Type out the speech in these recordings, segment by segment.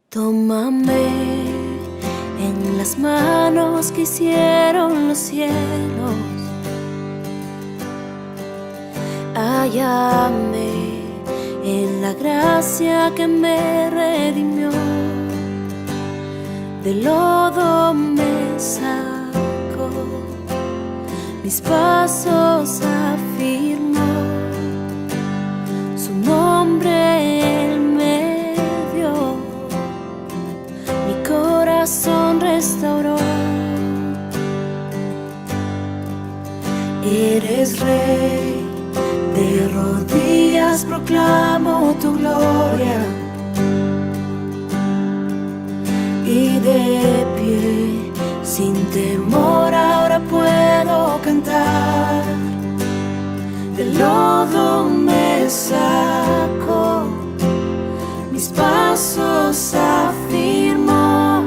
Tómame en las manos que hicieron los cielos. Hállame en la gracia que me redimió. Del lodo me sacó, mis pasos afirmó. Su nombre Él me dio, mi corazón restauró. Eres Rey, de rodillas proclamo tu gloria, y de pie, sin temor, ahora puedo cantar. Del lodo me sacó, mis pasos afirmó.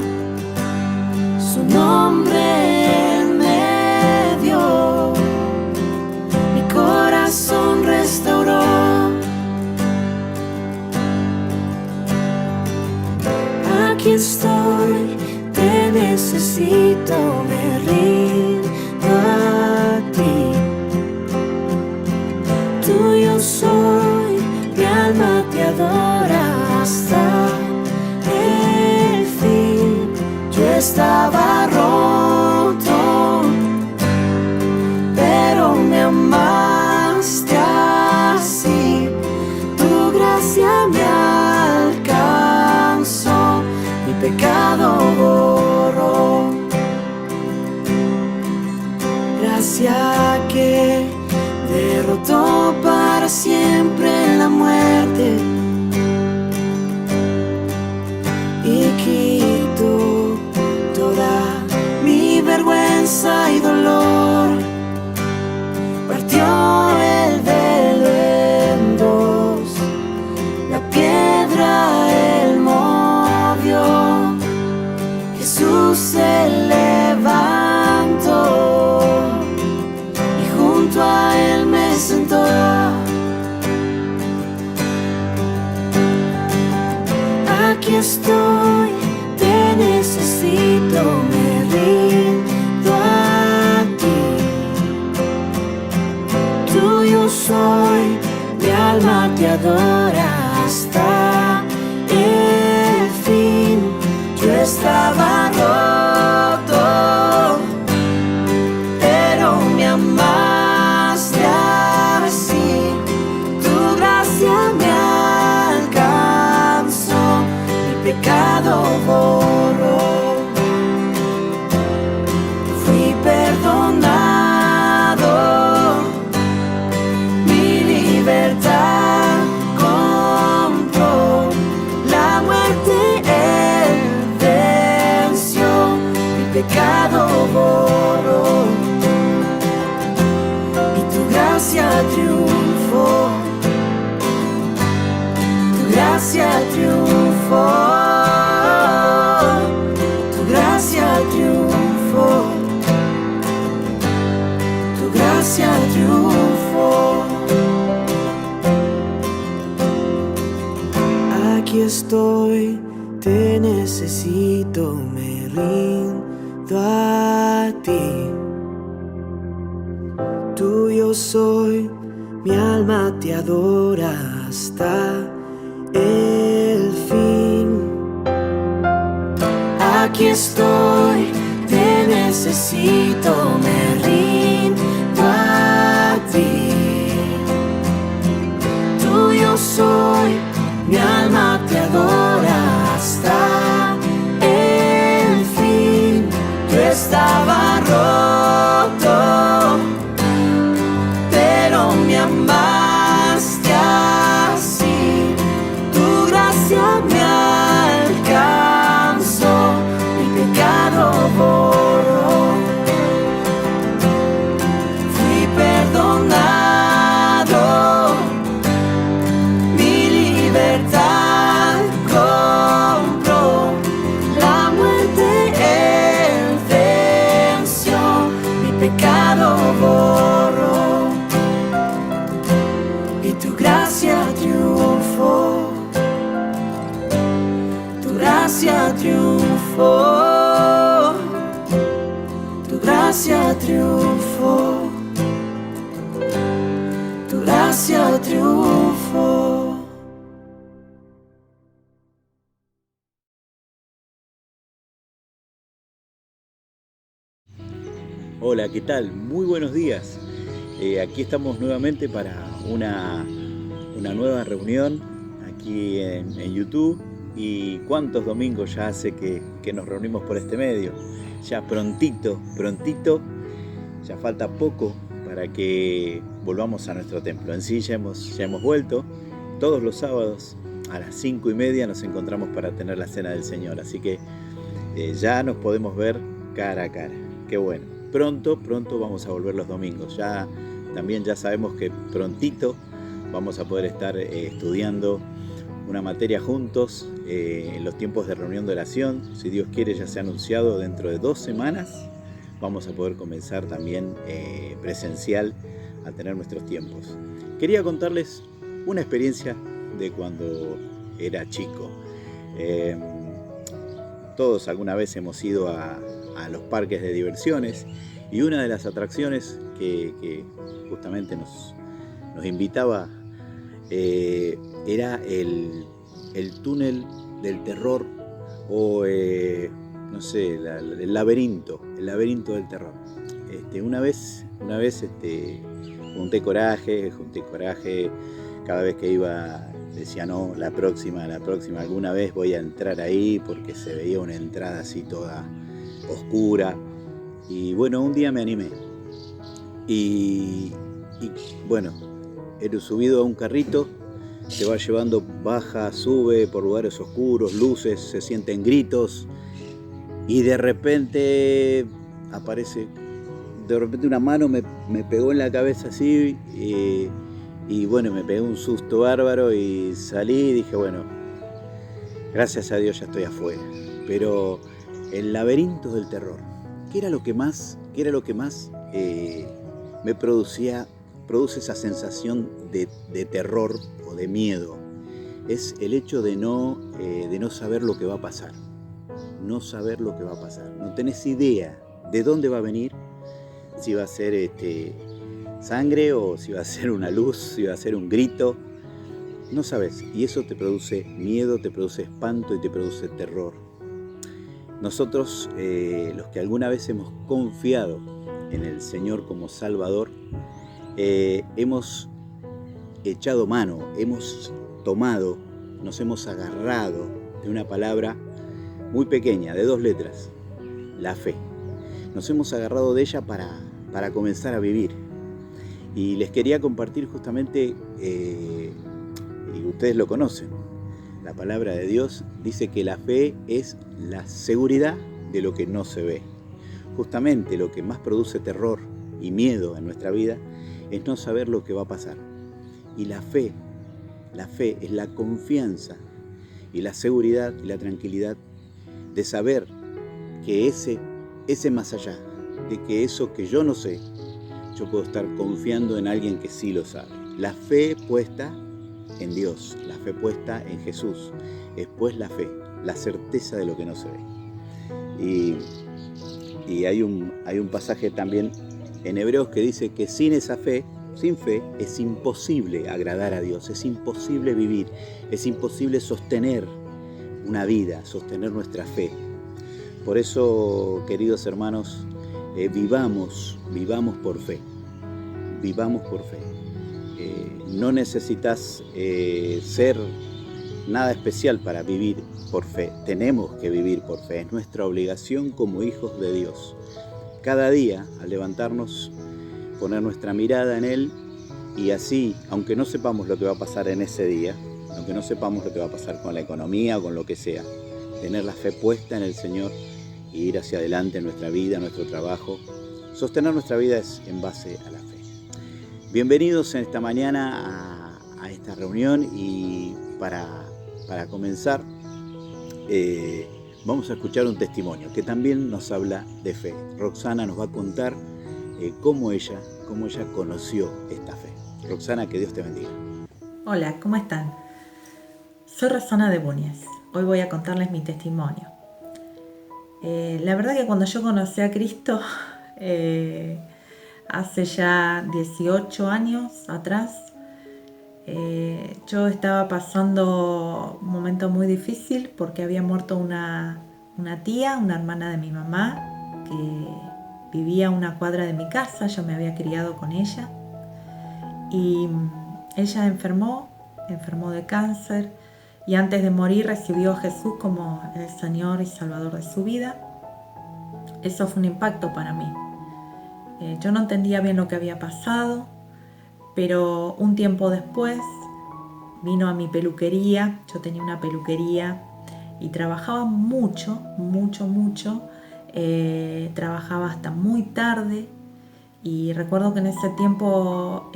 Su nombre Él me dio, mi corazón restauró. Aquí estoy, te necesito, me rindo a ti. Tuyo soy, mi alma te adora hasta el fin. Yo estaba roto, pero me amaste así. Tu gracia me alcanzó, mi pecado borró. Gracia que derrotó para siempre la muerte y quitó toda mi vergüenza y dolor. Partió el velo en dos, la piedra Él movió. Jesús se levantó y junto a Él me sentó. Aquí estoy, te necesito, me rindo a ti. Tuyo soy, mi alma te adora hasta el fin. Yo estaba roto, pero me amaste así. Tu gracia me alcanzó, mi pecado borró. Fui perdonado, mi libertad compró. La muerte Él venció, mi pecado borró. Y tu gracia triunfó, tu gracia triunfó, tu gracia triunfó, tu gracia triunfó. Aquí estoy, te necesito, me rindo a ti. Tuyo soy, mi alma te adora hasta el fin. Aquí estoy, te necesito, me rindo a ti. Tuyo soy, mi alma te adora hasta el fin. Yo estaba roto, pero me amaste así. Tu gracia me alcanzó, mi pecado borró. gracia triunfó, tu gracia triunfó, tu gracia triunfó. Hola, ¿qué tal? Muy buenos días. Aquí estamos nuevamente para una nueva reunión aquí en YouTube. Y cuántos domingos ya hace que nos reunimos por este medio. Ya prontito, ya falta poco para que volvamos a nuestro templo. En sí ya hemos vuelto. Todos los sábados a las 5:30 nos encontramos para tener la cena del Señor. Así que ya nos podemos ver cara a cara. Qué bueno. Pronto vamos a volver los domingos. Ya sabemos que prontito vamos a poder estar estudiando una materia juntos en los tiempos de reunión de oración. Si Dios quiere, ya se ha anunciado, dentro de 2 semanas vamos a poder comenzar también presencial a tener nuestros tiempos. Quería contarles una experiencia de cuando era chico. Todos alguna vez hemos ido a los parques de diversiones, y una de las atracciones que justamente nos invitaba era el túnel del terror, o no sé, el laberinto del terror. Una vez junté coraje, cada vez que iba decía no, la próxima, alguna vez voy a entrar ahí, porque se veía una entrada así toda oscura. Y bueno, un día me animé y bueno, he subido a un carrito, te va llevando, baja, sube por lugares oscuros, luces, se sienten gritos, y de repente una mano me pegó en la cabeza así, y bueno, me pegué un susto bárbaro y salí y dije, bueno, gracias a Dios ya estoy afuera. Pero el laberinto del terror, ¿qué era lo que más me produce esa sensación de terror o de miedo? Es el hecho de no saber lo que va a pasar. No saber lo que va a pasar. No tenés idea de dónde va a venir, si va a ser sangre, o si va a ser una luz, si va a ser un grito. No sabes, y eso te produce miedo, te produce espanto y te produce terror. Nosotros, los que alguna vez hemos confiado en el Señor como Salvador, hemos echado mano, hemos tomado, nos hemos agarrado de una palabra muy pequeña, de 2 letras, la fe. Nos hemos agarrado de ella para comenzar a vivir. Y les quería compartir justamente, y ustedes lo conocen, la palabra de Dios dice que la fe es la seguridad de lo que no se ve. Justamente lo que más produce terror y miedo en nuestra vida es no saber lo que va a pasar. Y la fe es la confianza y la seguridad y la tranquilidad de saber que ese más allá, de que eso que yo no sé, yo puedo estar confiando en alguien que sí lo sabe. La fe puesta en Dios, la fe puesta en Jesús, es pues la fe, la certeza de lo que no se ve. Y hay un pasaje también en Hebreos que dice que sin fe, es imposible agradar a Dios, es imposible vivir, es imposible sostener una vida, sostener nuestra fe. Por eso, queridos hermanos, vivamos por fe, vivamos por fe. No necesitas ser nada especial para vivir por fe. Tenemos que vivir por fe. Es nuestra obligación como hijos de Dios. Cada día, al levantarnos, poner nuestra mirada en Él, y así, aunque no sepamos lo que va a pasar en ese día, aunque no sepamos lo que va a pasar con la economía o con lo que sea, tener la fe puesta en el Señor y ir hacia adelante en nuestra vida, en nuestro trabajo. Sostener nuestra vida es en base a la fe. Bienvenidos en esta mañana a esta reunión, y para comenzar vamos a escuchar un testimonio que también nos habla de fe. Roxana nos va a contar cómo ella conoció esta fe. Roxana, que Dios te bendiga. Hola, ¿cómo están? Soy Roxana de Buñez. hoy voy a contarles mi testimonio. La verdad que cuando yo conocí a Cristo, hace ya 18 años atrás, yo estaba pasando un momento muy difícil porque había muerto una tía, una hermana de mi mamá, que vivía a una cuadra de mi casa. Yo me había criado con ella y ella enfermó de cáncer, y antes de morir recibió a Jesús como el Señor y Salvador de su vida. Eso fue un impacto para mí. Yo no entendía bien lo que había pasado, pero un tiempo después vino a mi peluquería. Yo tenía una peluquería y trabajaba mucho. Trabajaba hasta muy tarde, y recuerdo que en ese tiempo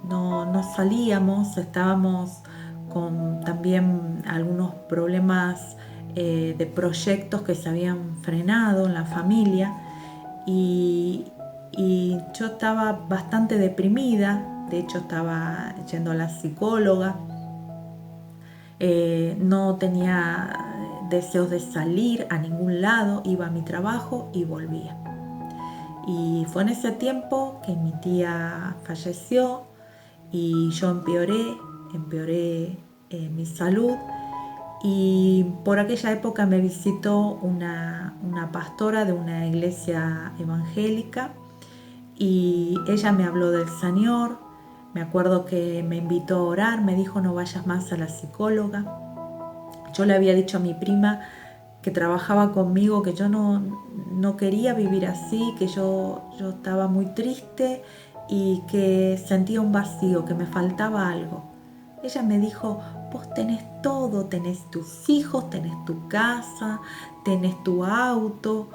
no salíamos, estábamos con también algunos problemas de proyectos que se habían frenado en la familia, y yo estaba bastante deprimida. De hecho, estaba yendo a la psicóloga. No tenía deseos de salir a ningún lado, iba a mi trabajo y volvía. Y fue en ese tiempo que mi tía falleció y yo empeoré mi salud. Y por aquella época me visitó una pastora de una iglesia evangélica, y ella me habló del Señor. Me acuerdo que me invitó a orar, me dijo: no vayas más a la psicóloga. Yo le había dicho a mi prima que trabajaba conmigo que yo no quería vivir así, que yo estaba muy triste y que sentía un vacío, que me faltaba algo. Ella me dijo: vos tenés todo, tenés tus hijos, tenés tu casa, tenés tu auto,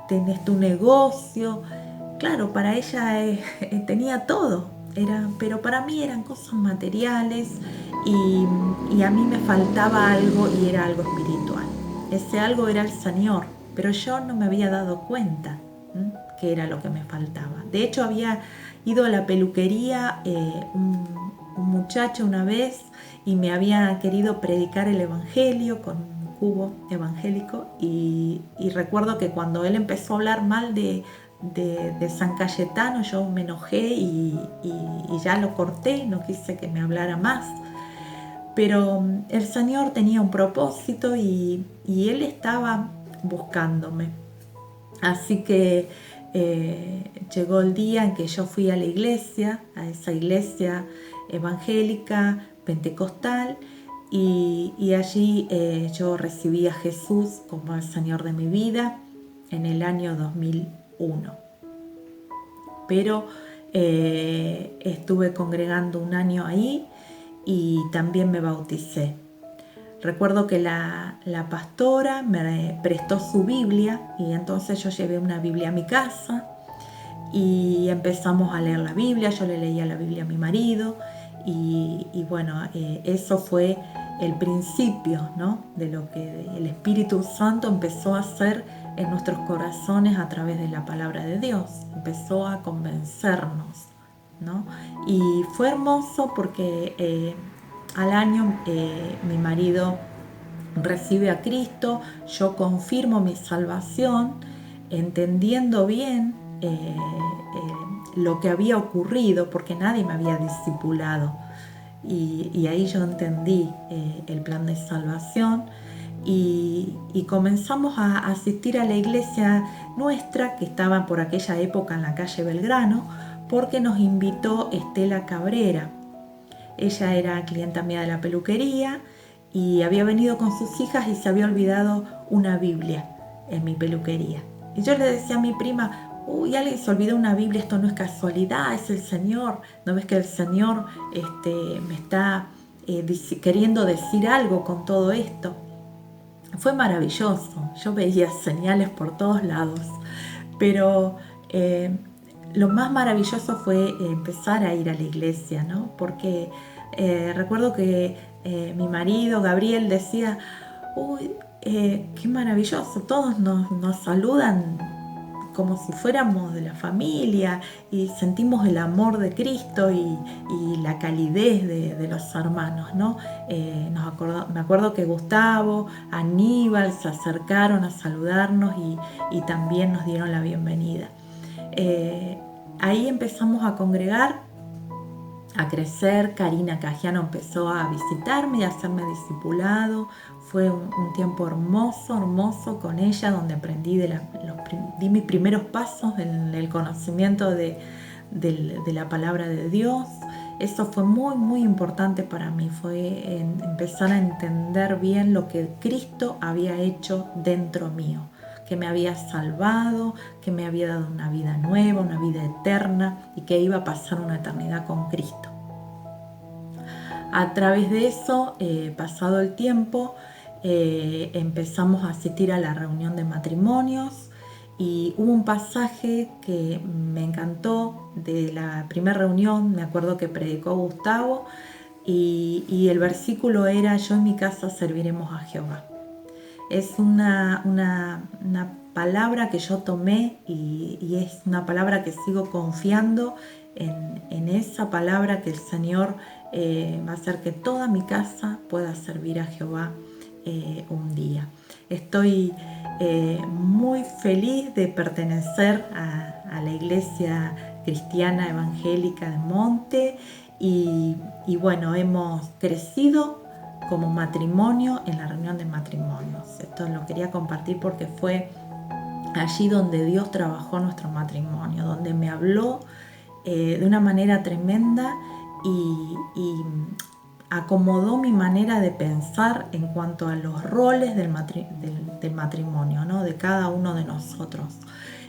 tenés tu negocio. Claro, para ella tenía todo, pero para mí eran cosas materiales, y a mí me faltaba algo, y era algo espiritual. Ese algo era el Señor, pero yo no me había dado cuenta que era lo que me faltaba. De hecho, había ido a la peluquería un muchacho una vez, y me había querido predicar el evangelio con un cubo evangélico, y recuerdo que cuando él empezó a hablar mal de San Cayetano, yo me enojé y ya lo corté, no quise que me hablara más. Pero el Señor tenía un propósito, y Él estaba buscándome. Así que llegó el día en que yo fui a la iglesia, a esa iglesia evangélica pentecostal, y allí yo recibí a Jesús como el Señor de mi vida en el año 2001. Pero estuve congregando un año ahí y también me bauticé. Recuerdo que la pastora me prestó su Biblia, y entonces yo llevé una Biblia a mi casa y empezamos a leer la Biblia. Yo le leía la Biblia a mi marido, y bueno, eso fue el principio, ¿no?, de lo que el Espíritu Santo empezó a hacer en nuestros corazones a través de la palabra de Dios. Empezó a convencernos, ¿no? Y fue hermoso porque al año mi marido recibe a Cristo. Yo confirmo mi salvación, entendiendo bien lo que había ocurrido, porque nadie me había discipulado, y ahí yo entendí el plan de salvación, y comenzamos a asistir a la iglesia nuestra, que estaba por aquella época en la calle Belgrano, porque nos invitó Estela Cabrera. Ella era clienta mía de la peluquería y había venido con sus hijas y se había olvidado una Biblia en mi peluquería. Y yo le decía a mi prima: uy, alguien se olvidó una Biblia, esto no es casualidad, es el Señor. ¿No ves que el Señor me está queriendo decir algo con todo esto? Fue maravilloso, yo veía señales por todos lados, pero lo más maravilloso fue empezar a ir a la iglesia, ¿no? Porque recuerdo que mi marido, Gabriel, decía: uy, qué maravilloso, todos nos saludan como si fuéramos de la familia, y sentimos el amor de Cristo y la calidez de los hermanos, ¿no? Me acuerdo que Gustavo, Aníbal se acercaron a saludarnos y también nos dieron la bienvenida. Ahí empezamos a congregar, a crecer. Karina Cajiano empezó a visitarme y a hacerme discipulado. Fue un tiempo hermoso con ella, donde aprendí di mis primeros pasos en el conocimiento de la palabra de Dios. Eso fue muy importante para mí, fue empezar a entender bien lo que Cristo había hecho dentro mío, que me había salvado, que me había dado una vida nueva, una vida eterna, y que iba a pasar una eternidad con Cristo. A través de eso, pasado el tiempo, empezamos a asistir a la reunión de matrimonios, y hubo un pasaje que me encantó de la primera reunión. Me acuerdo que predicó Gustavo, y el versículo era: yo en mi casa serviremos a Jehová. Es una palabra que yo tomé, y es una palabra que sigo confiando en esa palabra, que el Señor va a hacer que toda mi casa pueda servir a Jehová un día. Estoy muy feliz de pertenecer a la Iglesia Cristiana Evangélica de Monte, y bueno, hemos crecido como matrimonio en la reunión de matrimonios. Esto lo quería compartir porque fue allí donde Dios trabajó nuestro matrimonio, donde me habló de una manera tremenda y acomodó mi manera de pensar en cuanto a los roles del matrimonio, ¿no? De cada uno de nosotros.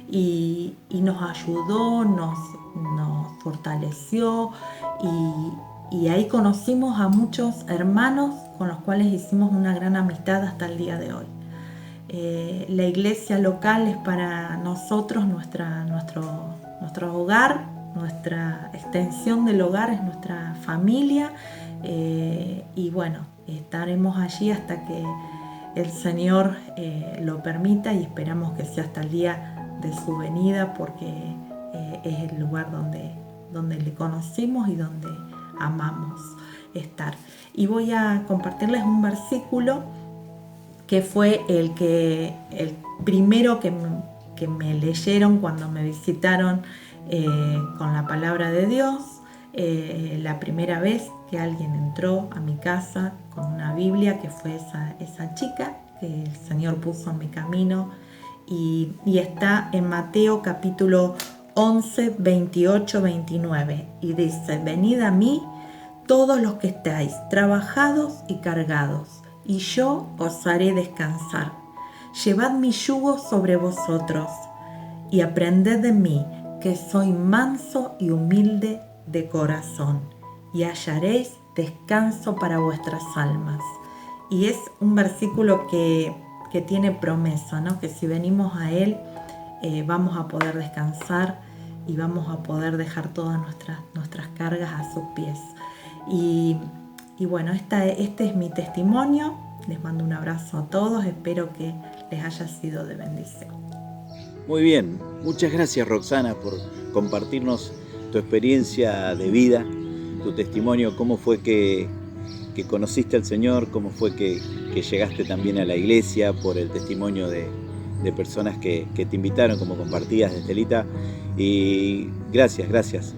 Y nos ayudó, nos fortaleció, y ahí conocimos a muchos hermanos con los cuales hicimos una gran amistad hasta el día de hoy. La iglesia local es para nosotros nuestro hogar, nuestra extensión del hogar es nuestra familia, y bueno, estaremos allí hasta que el Señor lo permita, y esperamos que sea hasta el día de su venida, porque es el lugar donde le conocimos y donde amamos estar. Y voy a compartirles un versículo que fue el primero que me leyeron cuando me visitaron con la palabra de Dios. La primera vez que alguien entró a mi casa con una Biblia, que fue esa chica que el Señor puso en mi camino, y está en Mateo capítulo 11, 28, 29, y dice: venid a mí todos los que estáis trabajados y cargados, y yo os haré descansar. Llevad mi yugo sobre vosotros y aprended de mí, que soy manso y humilde de corazón, y hallaréis descanso para vuestras almas. Y es un versículo que tiene promesa, ¿no? Que si venimos a Él vamos a poder descansar y vamos a poder dejar todas nuestras cargas a sus pies. Y bueno, este es mi testimonio. Les mando un abrazo a todos, espero que les haya sido de bendición. Muy bien, muchas gracias, Roxana, por compartirnos tu experiencia de vida, tu testimonio, cómo fue que conociste al Señor, cómo fue que llegaste también a la iglesia, por el testimonio de personas que te invitaron, como compartías, Estelita. Y gracias.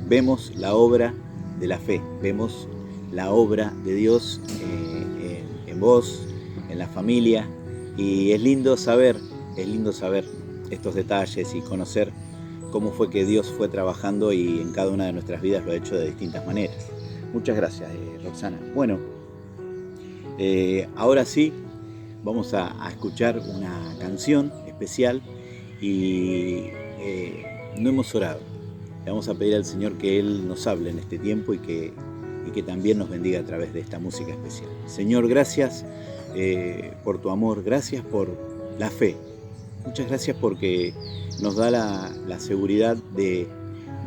Vemos la obra de la fe, vemos la obra de Dios en vos, en la familia, y es lindo saber estos detalles y conocer cómo fue que Dios fue trabajando, y en cada una de nuestras vidas lo ha hecho de distintas maneras. Muchas gracias, Roxana. Bueno, ahora sí vamos a escuchar una canción especial, y no hemos orado. Le vamos a pedir al Señor que Él nos hable en este tiempo y que también nos bendiga a través de esta música especial. Señor, gracias por tu amor, gracias por la fe. Muchas gracias porque nos da la seguridad de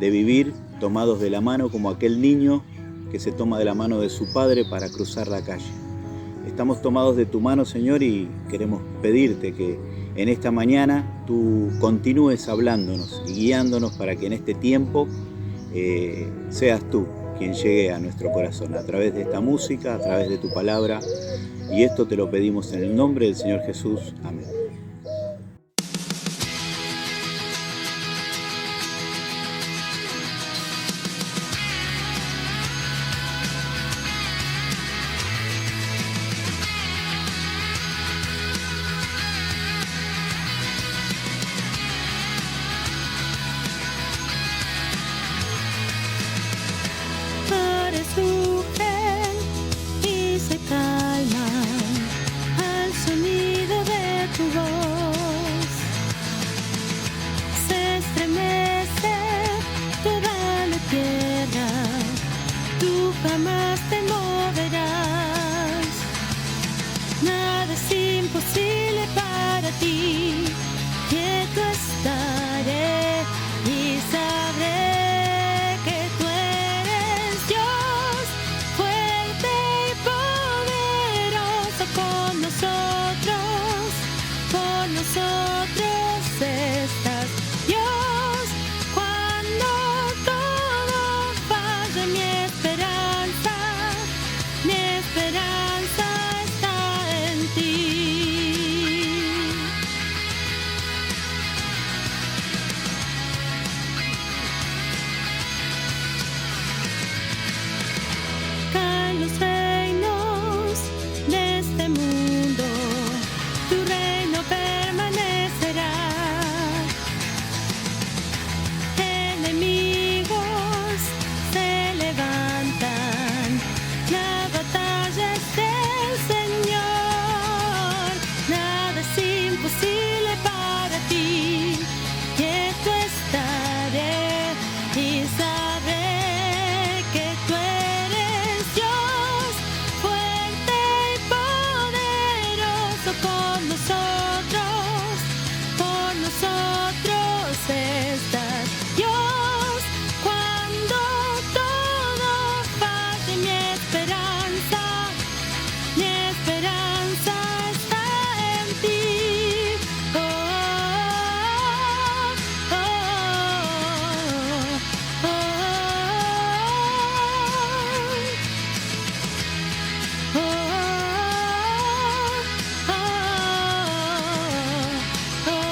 vivir tomados de la mano, como aquel niño que se toma de la mano de su padre para cruzar la calle. Estamos tomados de tu mano, Señor, y queremos pedirte que en esta mañana tú continúes hablándonos y guiándonos para que en este tiempo seas tú quien llegue a nuestro corazón a través de esta música, a través de tu palabra. Y esto te lo pedimos en el nombre del Señor Jesús. Amén. Y se calman al sonido de tu voz. Se estremece toda la tierra, tú jamás te moverás. Nada es imposible para ti, quieto estaré y sabré. Nosotros estás, Dios, cuando todo falle, mi esperanza está en ti. Caen los reinos de este mundo, tu reino permanecerá. Enemigos se levantan, la batalla es del Señor. Nada es imposible para ti, quieto estaré y sabré que tú eres Dios, fuerte y poderoso con nosotros estás, Dios, cuando todo falle, mi esperanza está en ti. Oh, oh, oh, oh,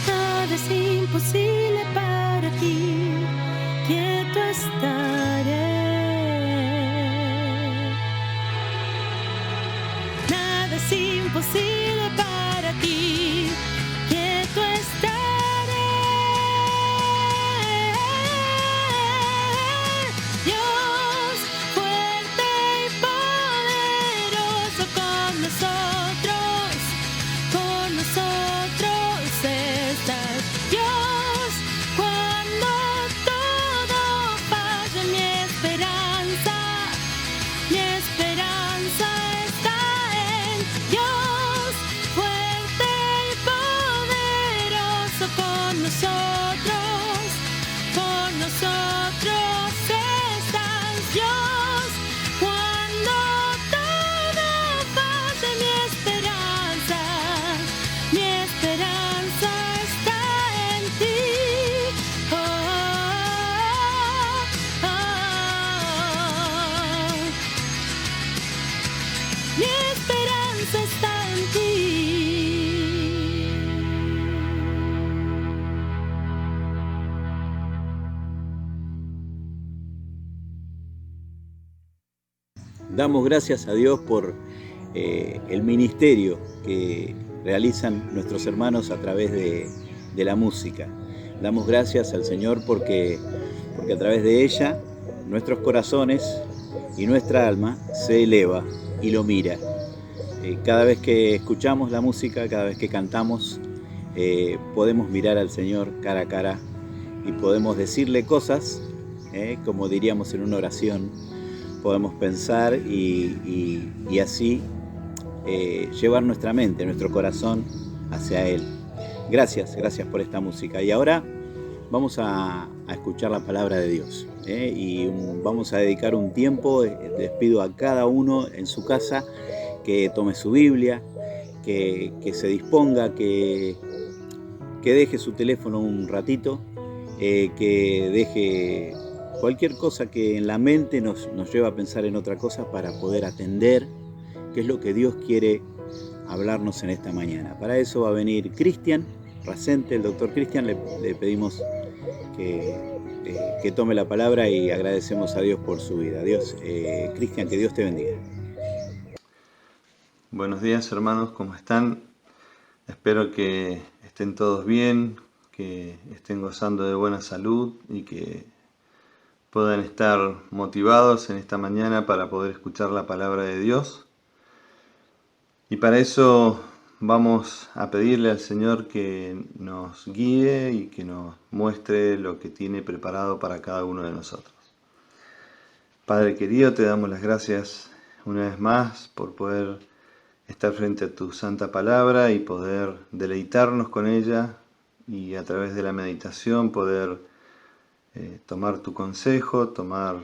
Nada es imposible para ti, quieto estaré. Nada es imposible para ti, quieto estaré. Dios, fuerte y poderoso con nosotros estás, Dios, cuando todo falle, mi esperanza está en Dios, fuerte y poderoso con nosotros estás, Dios, cuando todo falle, mi esperanza está en ti. Oh, oh, oh. Mi esperanza está en ti. Damos gracias a Dios por el ministerio que realizan nuestros hermanos a través de la música. Damos gracias al Señor porque a través de ella nuestros corazones y nuestra alma se eleva y lo mira. Cada vez que escuchamos la música, cada vez que cantamos, podemos mirar al Señor cara a cara y podemos decirle cosas, como diríamos en una oración, podemos pensar y así llevar nuestra mente, nuestro corazón hacia Él. Gracias por esta música. Y ahora vamos a escuchar la palabra de Dios, y vamos a dedicar un tiempo. Les pido a cada uno en su casa que tome su Biblia, que se disponga, que deje su teléfono un ratito, que deje cualquier cosa que en la mente nos lleva a pensar en otra cosa para poder atender qué es lo que Dios quiere hablarnos en esta mañana. Para eso va a venir Cristian Racente, el doctor Cristian. Le pedimos que tome la palabra y agradecemos a Dios por su vida. Cristian, que Dios te bendiga. Buenos días, hermanos, ¿cómo están? Espero que estén todos bien, que estén gozando de buena salud y que puedan estar motivados en esta mañana para poder escuchar la palabra de Dios. Y para eso vamos a pedirle al Señor que nos guíe y que nos muestre lo que tiene preparado para cada uno de nosotros. Padre querido, te damos las gracias una vez más por poder estar frente a tu santa palabra y poder deleitarnos con ella y a través de la meditación poder tomar tu consejo, tomar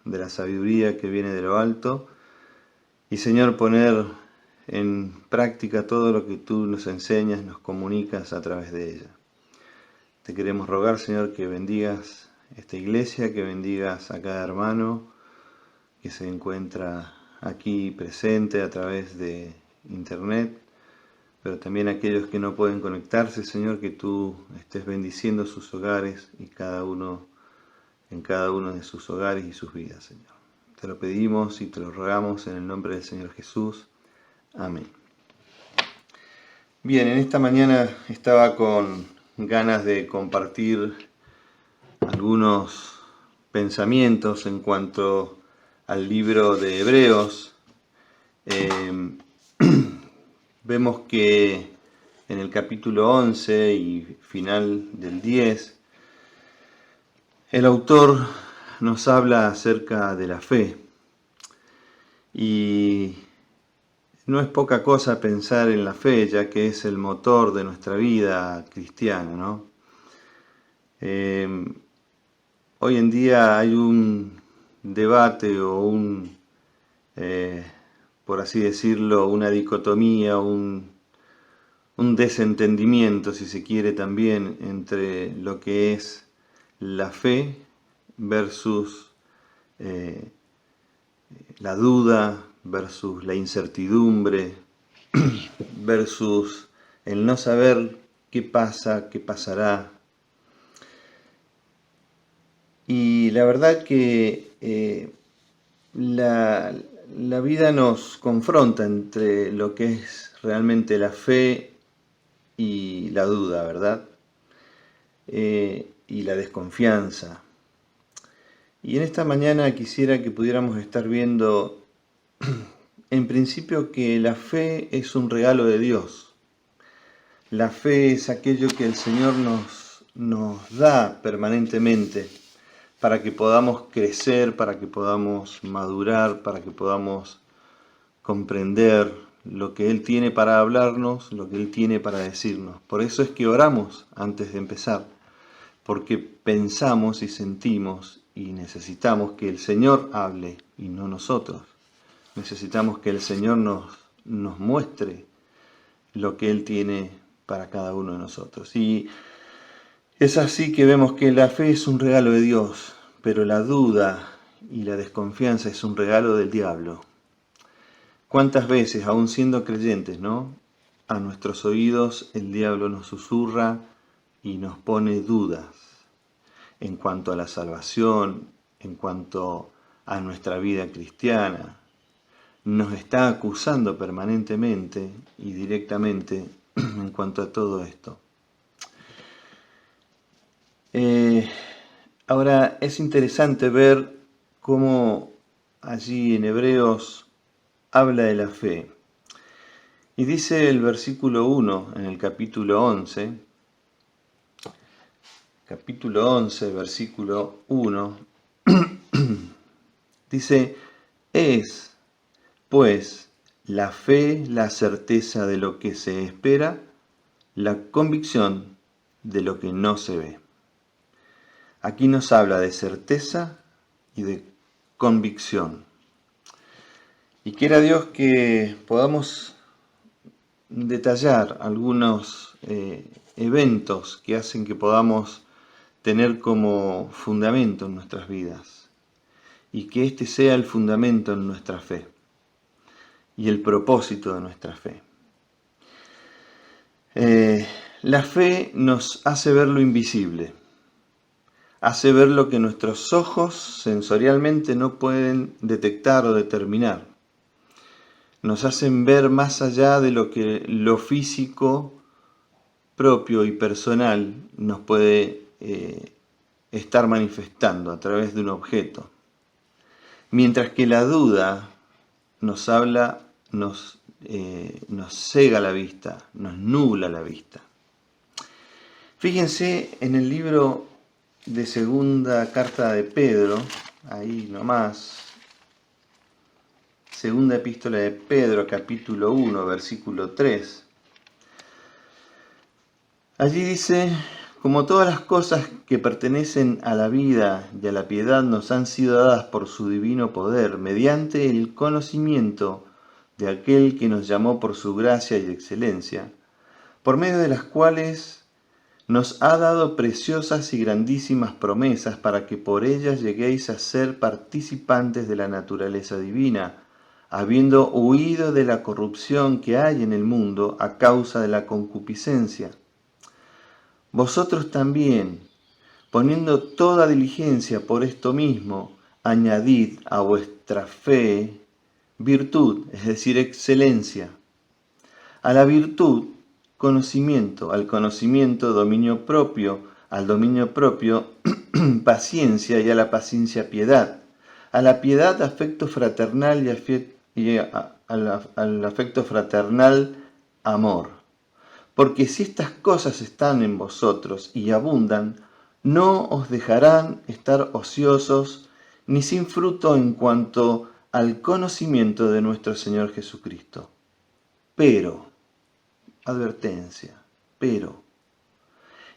de la sabiduría que viene de lo alto y, Señor, poner en práctica todo lo que tú nos enseñas, nos comunicas a través de ella. Te queremos rogar, Señor, que bendigas esta iglesia, que bendigas a cada hermano que se encuentra aquí presente a través de internet, pero también aquellos que no pueden conectarse, Señor, que tú estés bendiciendo sus hogares y en cada uno de sus hogares y sus vidas, Señor. Te lo pedimos y te lo rogamos en el nombre del Señor Jesús. Amén. Bien, en esta mañana estaba con ganas de compartir algunos pensamientos en cuanto al libro de Hebreos. Vemos que en el capítulo 11 y final del 10, el autor nos habla acerca de la fe. Y no es poca cosa pensar en la fe, ya que es el motor de nuestra vida cristiana, ¿no? Hoy en día hay un debate o por así decirlo, una dicotomía, un desentendimiento, si se quiere, también entre lo que es la fe versus la duda, versus la incertidumbre, versus el no saber qué pasa, qué pasará. Y la verdad que la vida nos confronta entre lo que es realmente la fe y la duda, ¿verdad? Y la desconfianza. Y en esta mañana quisiera que pudiéramos estar viendo, en principio, que la fe es un regalo de Dios. La fe es aquello que el Señor nos da permanentemente para que podamos crecer, para que podamos madurar, para que podamos comprender lo que Él tiene para hablarnos, lo que Él tiene para decirnos. Por eso es que oramos antes de empezar, porque pensamos y sentimos y necesitamos que el Señor hable y no nosotros. Necesitamos que el Señor nos muestre lo que Él tiene para cada uno de nosotros. Y es así que vemos que la fe es un regalo de Dios, pero la duda y la desconfianza es un regalo del diablo. ¿Cuántas veces, aún siendo creyentes, ¿no?, a nuestros oídos el diablo nos susurra y nos pone dudas en cuanto a la salvación, en cuanto a nuestra vida cristiana? Nos está acusando permanentemente y directamente en cuanto a todo esto. Ahora es interesante ver cómo allí en Hebreos habla de la fe. Y dice el versículo 1 en el capítulo 11, versículo 1, dice: es, pues, la fe la certeza de lo que se espera, la convicción de lo que no se ve. Aquí nos habla de certeza y de convicción. Y quiera Dios que podamos detallar algunos eventos que hacen que podamos tener como fundamento en nuestras vidas y que este sea el fundamento en nuestra fe y el propósito de nuestra fe. La fe nos hace ver lo invisible, hace ver lo que nuestros ojos sensorialmente no pueden detectar o determinar. Nos hacen ver más allá de lo que lo físico propio y personal nos puede estar manifestando a través de un objeto. Mientras que la duda nos habla, nos cega la vista, nos nubla la vista. Fíjense en el libro de segunda carta de Pedro, ahí nomás, segunda epístola de Pedro, capítulo 1, versículo 3. Allí dice: como todas las cosas que pertenecen a la vida y a la piedad nos han sido dadas por su divino poder, mediante el conocimiento de aquel que nos llamó por su gracia y excelencia, por medio de las cuales nos ha dado preciosas y grandísimas promesas para que por ellas lleguéis a ser participantes de la naturaleza divina, habiendo huido de la corrupción que hay en el mundo a causa de la concupiscencia. Vosotros también, poniendo toda diligencia por esto mismo, añadid a vuestra fe virtud, es decir, excelencia. A la virtud, conocimiento. Al conocimiento, dominio propio. Al dominio propio, paciencia. Y a la paciencia, piedad. A la piedad, afecto fraternal y al afecto fraternal, amor. Porque si estas cosas están en vosotros y abundan, no os dejarán estar ociosos ni sin fruto en cuanto al conocimiento de nuestro Señor Jesucristo. Pero, advertencia, pero,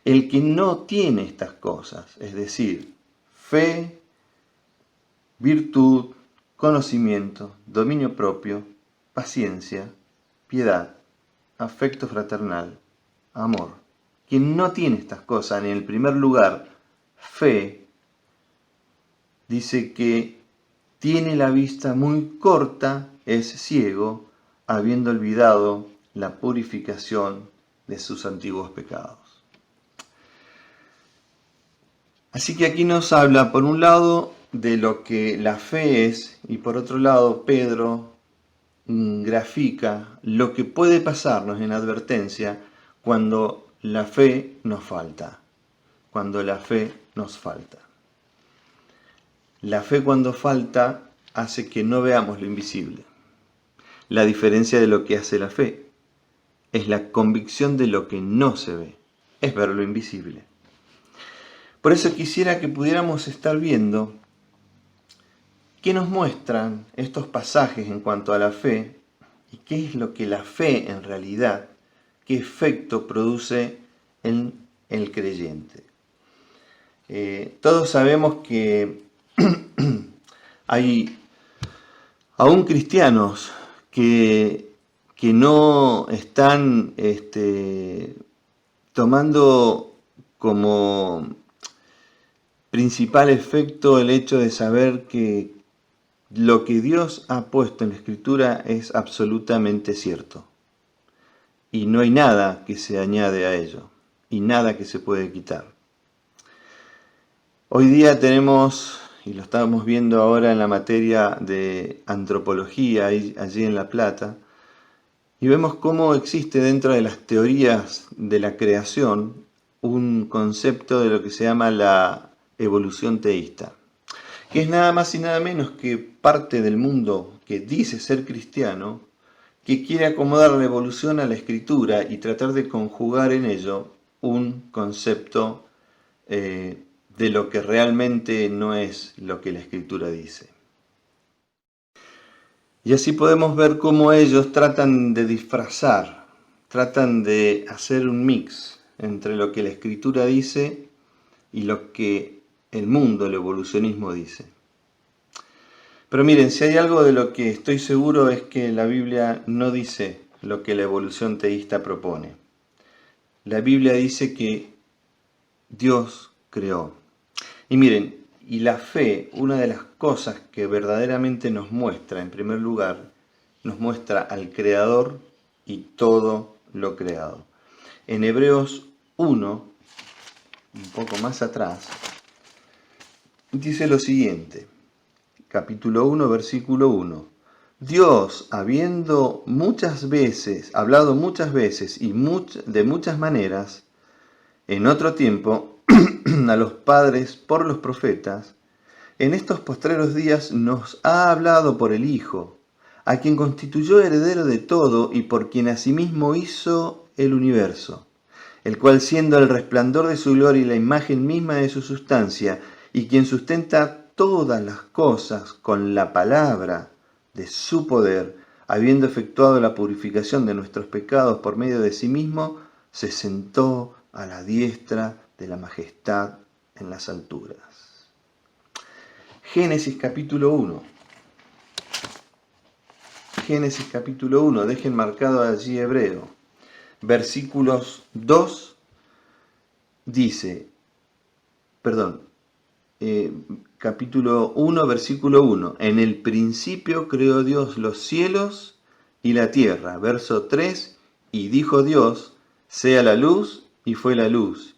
el que no tiene estas cosas, es decir, fe, virtud, conocimiento, dominio propio, paciencia, piedad, afecto fraternal, amor. Quien no tiene estas cosas, en el primer lugar, fe, dice que tiene la vista muy corta, es ciego, habiendo olvidado la purificación de sus antiguos pecados. Así que aquí nos habla, por un lado, de lo que la fe es, y por otro lado, Pedro grafica lo que puede pasarnos en advertencia cuando la fe nos falta. Cuando la fe nos falta. La fe cuando falta hace que no veamos lo invisible. La diferencia de lo que hace la fe es la convicción de lo que no se ve, es ver lo invisible. Por eso quisiera que pudiéramos estar viendo qué nos muestran estos pasajes en cuanto a la fe y qué es lo que la fe en realidad, qué efecto produce en el creyente. Todos sabemos que hay aún cristianos que no están tomando como principal efecto el hecho de saber que lo que Dios ha puesto en la Escritura es absolutamente cierto. Y no hay nada que se añade a ello, y nada que se puede quitar. Hoy día tenemos, y lo estamos viendo ahora en la materia de antropología, allí en La Plata, y vemos cómo existe dentro de las teorías de la creación un concepto de lo que se llama la evolución teísta, que es nada más y nada menos que parte del mundo que dice ser cristiano, que quiere acomodar la evolución a la Escritura y tratar de conjugar en ello un concepto de lo que realmente no es lo que la Escritura dice. Y así podemos ver cómo ellos tratan de disfrazar, tratan de hacer un mix entre lo que la Escritura dice y lo que el mundo, el evolucionismo dice. Pero miren, si hay algo de lo que estoy seguro es que la Biblia no dice lo que la evolución teísta propone. La Biblia dice que Dios creó. Y miren, y la fe, una de las cosas que verdaderamente nos muestra, en primer lugar, nos muestra al Creador y todo lo creado. En Hebreos 1, un poco más atrás, dice lo siguiente, capítulo 1, versículo 1. Dios, habiendo hablado muchas veces y de muchas maneras, en otro tiempo, a los padres por los profetas, en estos postreros días nos ha hablado por el Hijo, a quien constituyó heredero de todo y por quien asimismo hizo el universo, el cual siendo el resplandor de su gloria y la imagen misma de su sustancia, y quien sustenta todas las cosas con la palabra de su poder, habiendo efectuado la purificación de nuestros pecados por medio de sí mismo, se sentó a la diestra de la majestad en las alturas. Génesis capítulo 1. Génesis capítulo 1, dejen marcado allí hebreo. Versículos 2 dice, capítulo 1, versículo 1. En el principio creó Dios los cielos y la tierra. Verso 3, y dijo Dios, sea la luz, y fue la luz.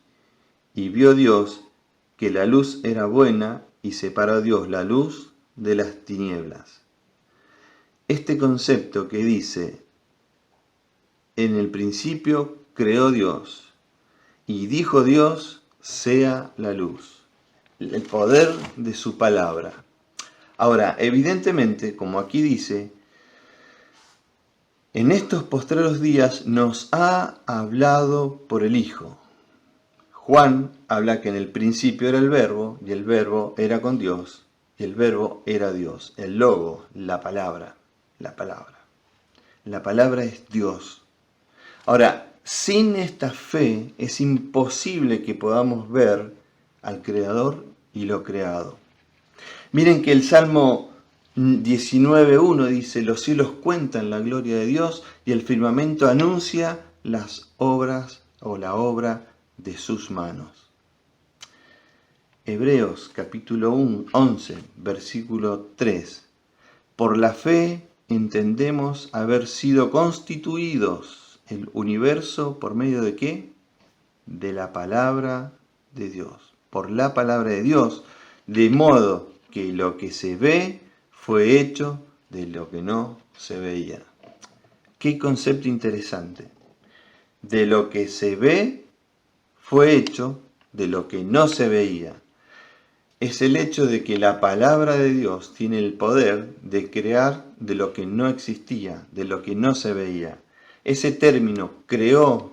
Y vio Dios que la luz era buena, y separó Dios la luz de las tinieblas. Este concepto que dice, en el principio creó Dios, y dijo Dios, sea la luz. El poder de su palabra. Ahora, evidentemente, como aquí dice, en estos postreros días nos ha hablado por el Hijo. Juan habla que en el principio era el Verbo, y el Verbo era con Dios, y el Verbo era Dios. El Logo, la palabra. La palabra es Dios. Ahora, sin esta fe es imposible que podamos ver al Creador y lo creado. Miren que el Salmo 19.1 dice, los cielos cuentan la gloria de Dios y el firmamento anuncia las obras o la obra de sus manos. Hebreos capítulo 11, versículo 3. Por la fe entendemos haber sido constituidos el universo por medio de ¿qué? De la palabra de Dios. Por la palabra de Dios, de modo que lo que se ve fue hecho de lo que no se veía. Qué concepto interesante. De lo que se ve fue hecho de lo que no se veía. Es el hecho de que la palabra de Dios tiene el poder de crear de lo que no existía, de lo que no se veía. Ese término creó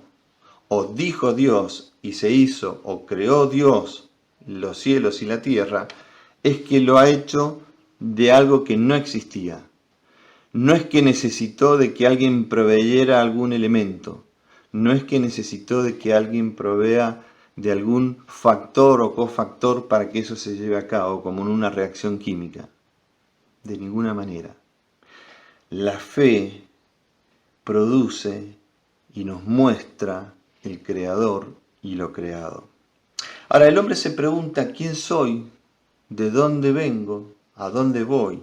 o dijo Dios y se hizo o creó Dios los cielos y la tierra, es que lo ha hecho de algo que no existía. No es que necesitó de que alguien proveyera algún elemento, no es que necesitó de que alguien provea de algún factor o cofactor para que eso se lleve a cabo, como en una reacción química. De ninguna manera. La fe produce y nos muestra el Creador y lo creado. Ahora el hombre se pregunta, ¿quién soy? ¿De dónde vengo? ¿A dónde voy?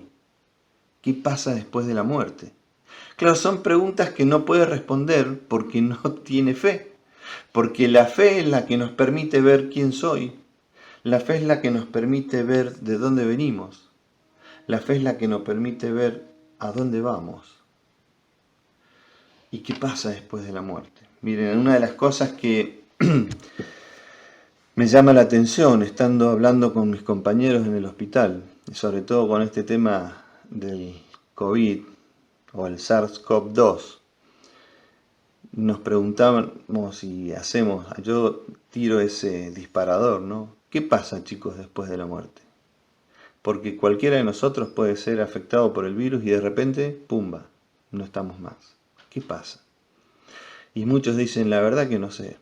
¿Qué pasa después de la muerte? Claro, son preguntas que no puede responder porque no tiene fe. Porque la fe es la que nos permite ver quién soy. La fe es la que nos permite ver de dónde venimos. La fe es la que nos permite ver a dónde vamos. ¿Y qué pasa después de la muerte? Miren, una de las cosas que me llama la atención estando hablando con mis compañeros en el hospital, y sobre todo con este tema del COVID o el SARS-CoV-2, nos preguntábamos y yo tiro ese disparador, ¿no? ¿Qué pasa, chicos, después de la muerte? Porque cualquiera de nosotros puede ser afectado por el virus y de repente, ¡pumba!, no estamos más. ¿Qué pasa? Y muchos dicen, la verdad que no sé,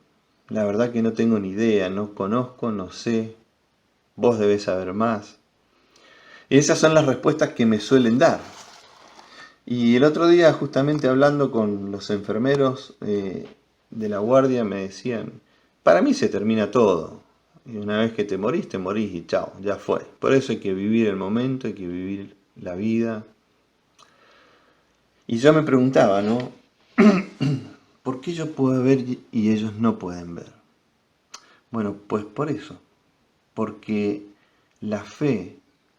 la verdad que no tengo ni idea, no conozco, no sé, vos debés saber más. Y esas son las respuestas que me suelen dar. Y el otro día, justamente hablando con los enfermeros de la guardia, me decían, para mí se termina todo. Y una vez que te morís y chao, ya fue. Por eso hay que vivir el momento, hay que vivir la vida. Y yo me preguntaba, ¿no? ¿Por qué yo puedo ver y ellos no pueden ver? Bueno, pues por eso. Porque la fe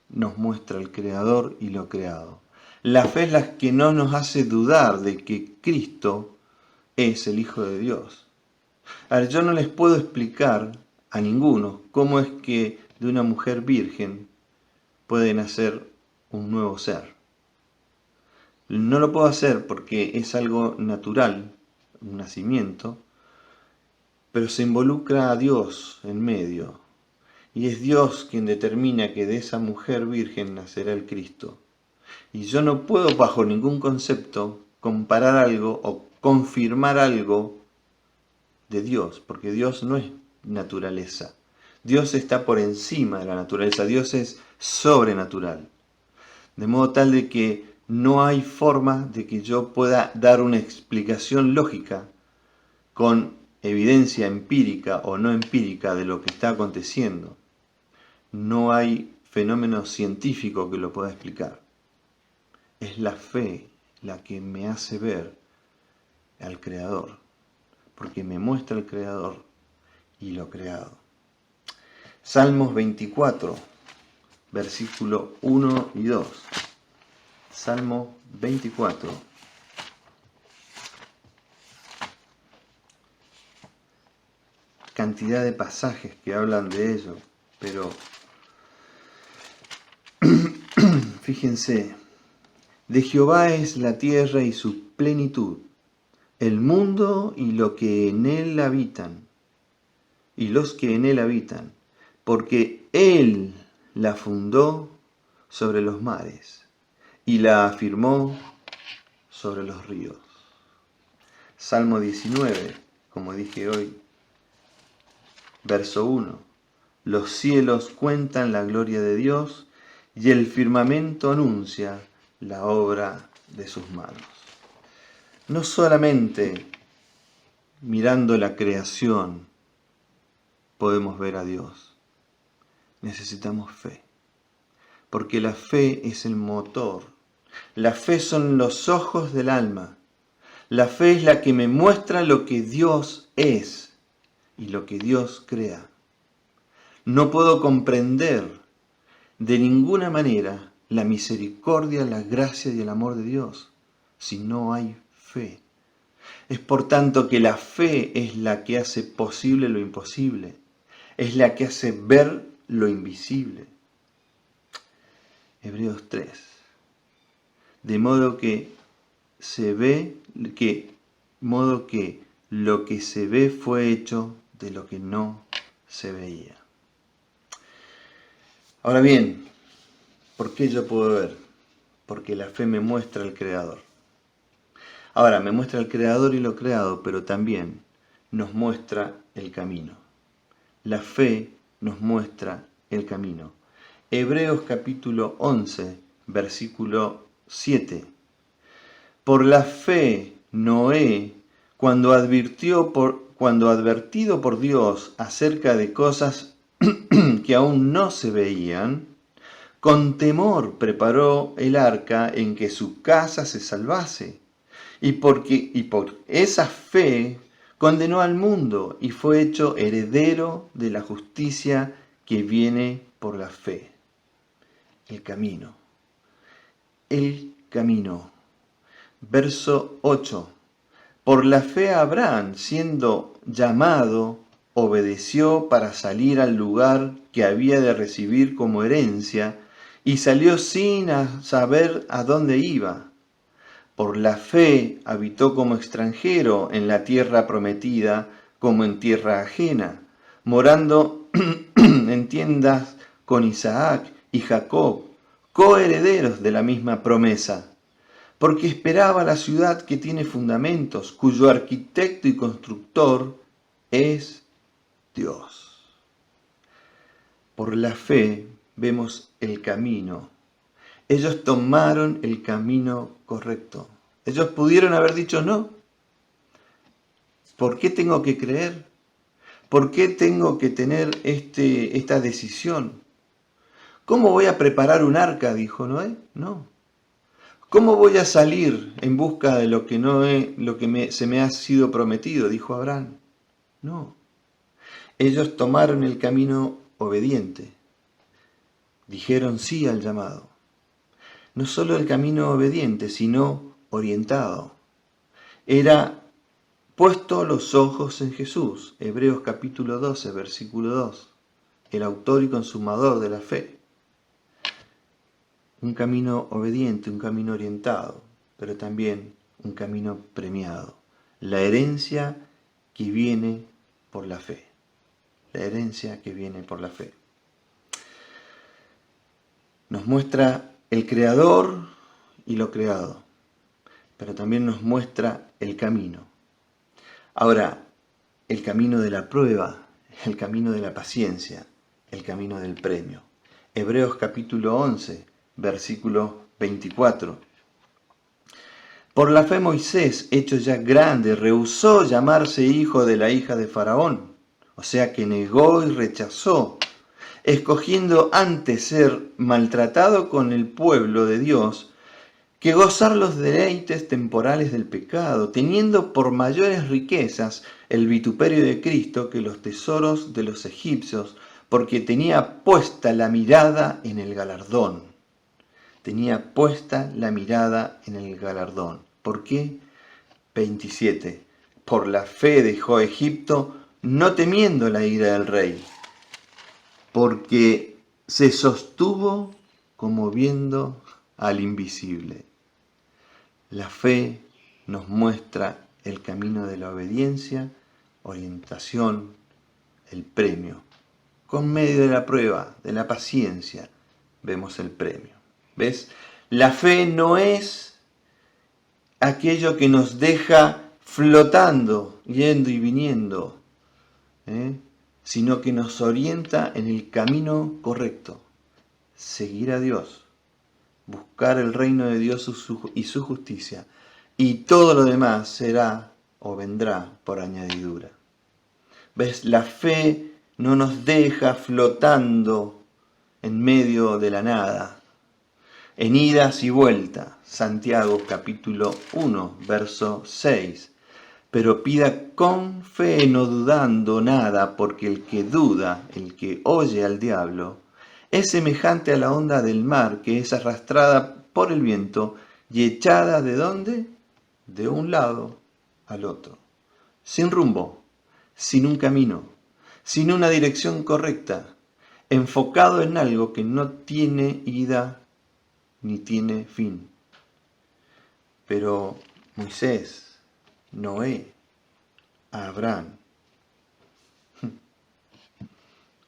nos muestra el Creador y lo creado. La fe es la que no nos hace dudar de que Cristo es el Hijo de Dios. A ver, yo no les puedo explicar a ninguno cómo es que de una mujer virgen puede nacer un nuevo ser. No lo puedo hacer porque es algo natural, un nacimiento, pero se involucra a Dios en medio. Y es Dios quien determina que de esa mujer virgen nacerá el Cristo. Y yo no puedo bajo ningún concepto comparar algo o confirmar algo de Dios, porque Dios no es naturaleza. Dios está por encima de la naturaleza, Dios es sobrenatural. De modo tal de que no hay forma de que yo pueda dar una explicación lógica con evidencia empírica o no empírica de lo que está aconteciendo. No hay fenómeno científico que lo pueda explicar. Es la fe la que me hace ver al Creador, porque me muestra el Creador y lo creado. Salmos 24, versículo 1 y 2. Salmo 24. Cantidad de pasajes que hablan de ello, pero fíjense, de Jehová es la tierra y su plenitud, el mundo y lo que en él habitan, y los que en él habitan, porque él la fundó sobre los mares y la afirmó sobre los ríos. Salmo 19, como dije hoy, verso 1. Los cielos cuentan la gloria de Dios y el firmamento anuncia la obra de sus manos. No solamente mirando la creación podemos ver a Dios. Necesitamos fe. Porque la fe es el motor. La fe son los ojos del alma. La fe es la que me muestra lo que Dios es y lo que Dios crea. No puedo comprender de ninguna manera la misericordia, la gracia y el amor de Dios si no hay fe. Es por tanto que la fe es la que hace posible lo imposible. Es la que hace ver lo invisible. Hebreos 3. De modo que lo que se ve fue hecho de lo que no se veía. Ahora bien, ¿por qué yo puedo ver? Porque la fe me muestra el Creador. Ahora, me muestra el Creador y lo creado, pero también nos muestra el camino. La fe nos muestra el camino. Hebreos capítulo 11, versículo 7. Por la fe, Noé, cuando advertido por Dios acerca de cosas que aún no se veían, con temor preparó el arca en que su casa se salvase. Y por esa fe condenó al mundo y fue hecho heredero de la justicia que viene por la fe. El camino. El camino. Verso 8. Por la fe Abraham, siendo llamado, obedeció para salir al lugar que había de recibir como herencia y salió sin saber a dónde iba. Por la fe habitó como extranjero en la tierra prometida como en tierra ajena, morando en tiendas con Isaac y Jacob, coherederos de la misma promesa, porque esperaba la ciudad que tiene fundamentos, cuyo arquitecto y constructor es Dios. Por la fe vemos el camino Ellos tomaron el camino correcto. Ellos pudieron haber dicho no. ¿Por qué tengo que creer? ¿Por qué tengo que tener esta decisión? ¿Cómo voy a preparar un arca? Dijo Noé. No. ¿Cómo voy a salir en busca de lo que se me ha sido prometido? Dijo Abraham. No. Ellos tomaron el camino obediente. Dijeron sí al llamado. No solo el camino obediente, sino orientado. Era puesto los ojos en Jesús. Hebreos capítulo 12, versículo 2. El autor y consumador de la fe. Un camino obediente, un camino orientado, pero también un camino premiado. La herencia que viene por la fe. La herencia que viene por la fe. Nos muestra el creador y lo creado, pero también nos muestra el camino. Ahora, el camino de la prueba, el camino de la paciencia, el camino del premio. Hebreos capítulo 11, versículo 24. Por la fe Moisés, hecho ya grande, rehusó llamarse hijo de la hija de Faraón, o sea que negó y rechazó, escogiendo antes ser maltratado con el pueblo de Dios que gozar los deleites temporales del pecado, teniendo por mayores riquezas el vituperio de Cristo que los tesoros de los egipcios, porque tenía puesta la mirada en el galardón. Tenía puesta la mirada en el galardón. ¿Por qué? 27. Por la fe dejó Egipto, no temiendo la ira del rey, porque se sostuvo como viendo al invisible. La fe nos muestra el camino de la obediencia, orientación, el premio. Con medio de la prueba, de la paciencia, vemos el premio. ¿Ves? La fe no es aquello que nos deja flotando, yendo y viniendo, sino que nos orienta en el camino correcto. Seguir a Dios, buscar el reino de Dios y su justicia, y todo lo demás será o vendrá por añadidura. ¿Ves? La fe no nos deja flotando en medio de la nada, en idas y vueltas. Santiago capítulo 1, verso 6. Pero pida con fe, no dudando nada, porque el que duda, el que oye al diablo, es semejante a la onda del mar que es arrastrada por el viento y echada ¿de dónde? De un lado al otro. Sin rumbo, sin un camino, sin una dirección correcta, enfocado en algo que no tiene ida ni tiene fin. Pero Moisés, Noé, Abraham,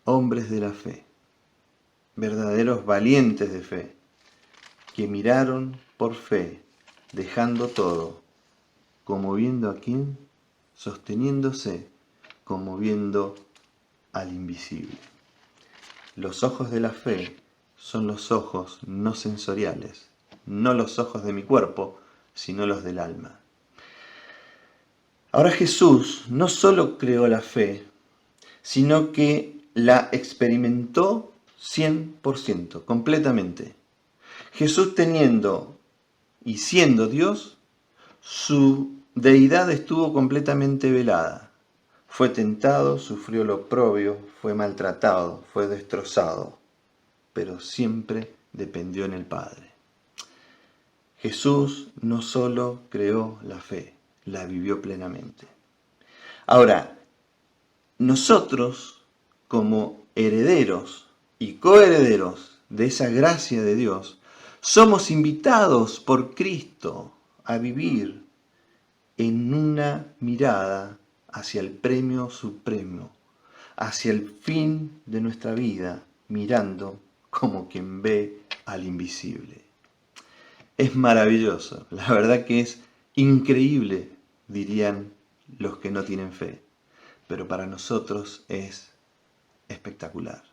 hombres de la fe, verdaderos valientes de fe, que miraron por fe, dejando todo, como viendo a quién, sosteniéndose, como viendo al invisible. Los ojos de la fe son los ojos no sensoriales, no los ojos de mi cuerpo, sino los del alma. Ahora Jesús no solo creó la fe, sino que la experimentó 100%, completamente. Jesús teniendo y siendo Dios, su deidad estuvo completamente velada. Fue tentado, sufrió lo oprobio, fue maltratado, fue destrozado, pero siempre dependió en el Padre. Jesús no solo creó la fe, la vivió plenamente. Ahora, nosotros como herederos y coherederos de esa gracia de Dios, somos invitados por Cristo a vivir en una mirada hacia el premio supremo, hacia el fin de nuestra vida, mirando como quien ve al invisible. Es maravilloso, la verdad que es increíble, dirían los que no tienen fe, pero para nosotros es espectacular,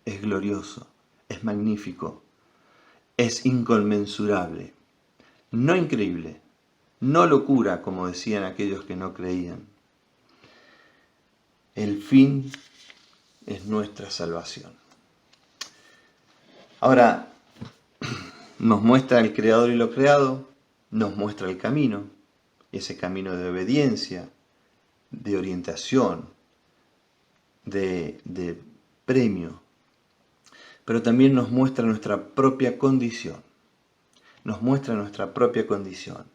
es glorioso, es magnífico. es inconmensurable, no increíble, no locura, como decían aquellos que no creían. El fin es nuestra salvación. Ahora, nos muestra el Creador y lo creado, nos muestra el camino, ese camino de obediencia, de orientación, de premio, pero también nos muestra nuestra propia condición. Nos muestra nuestra propia condición.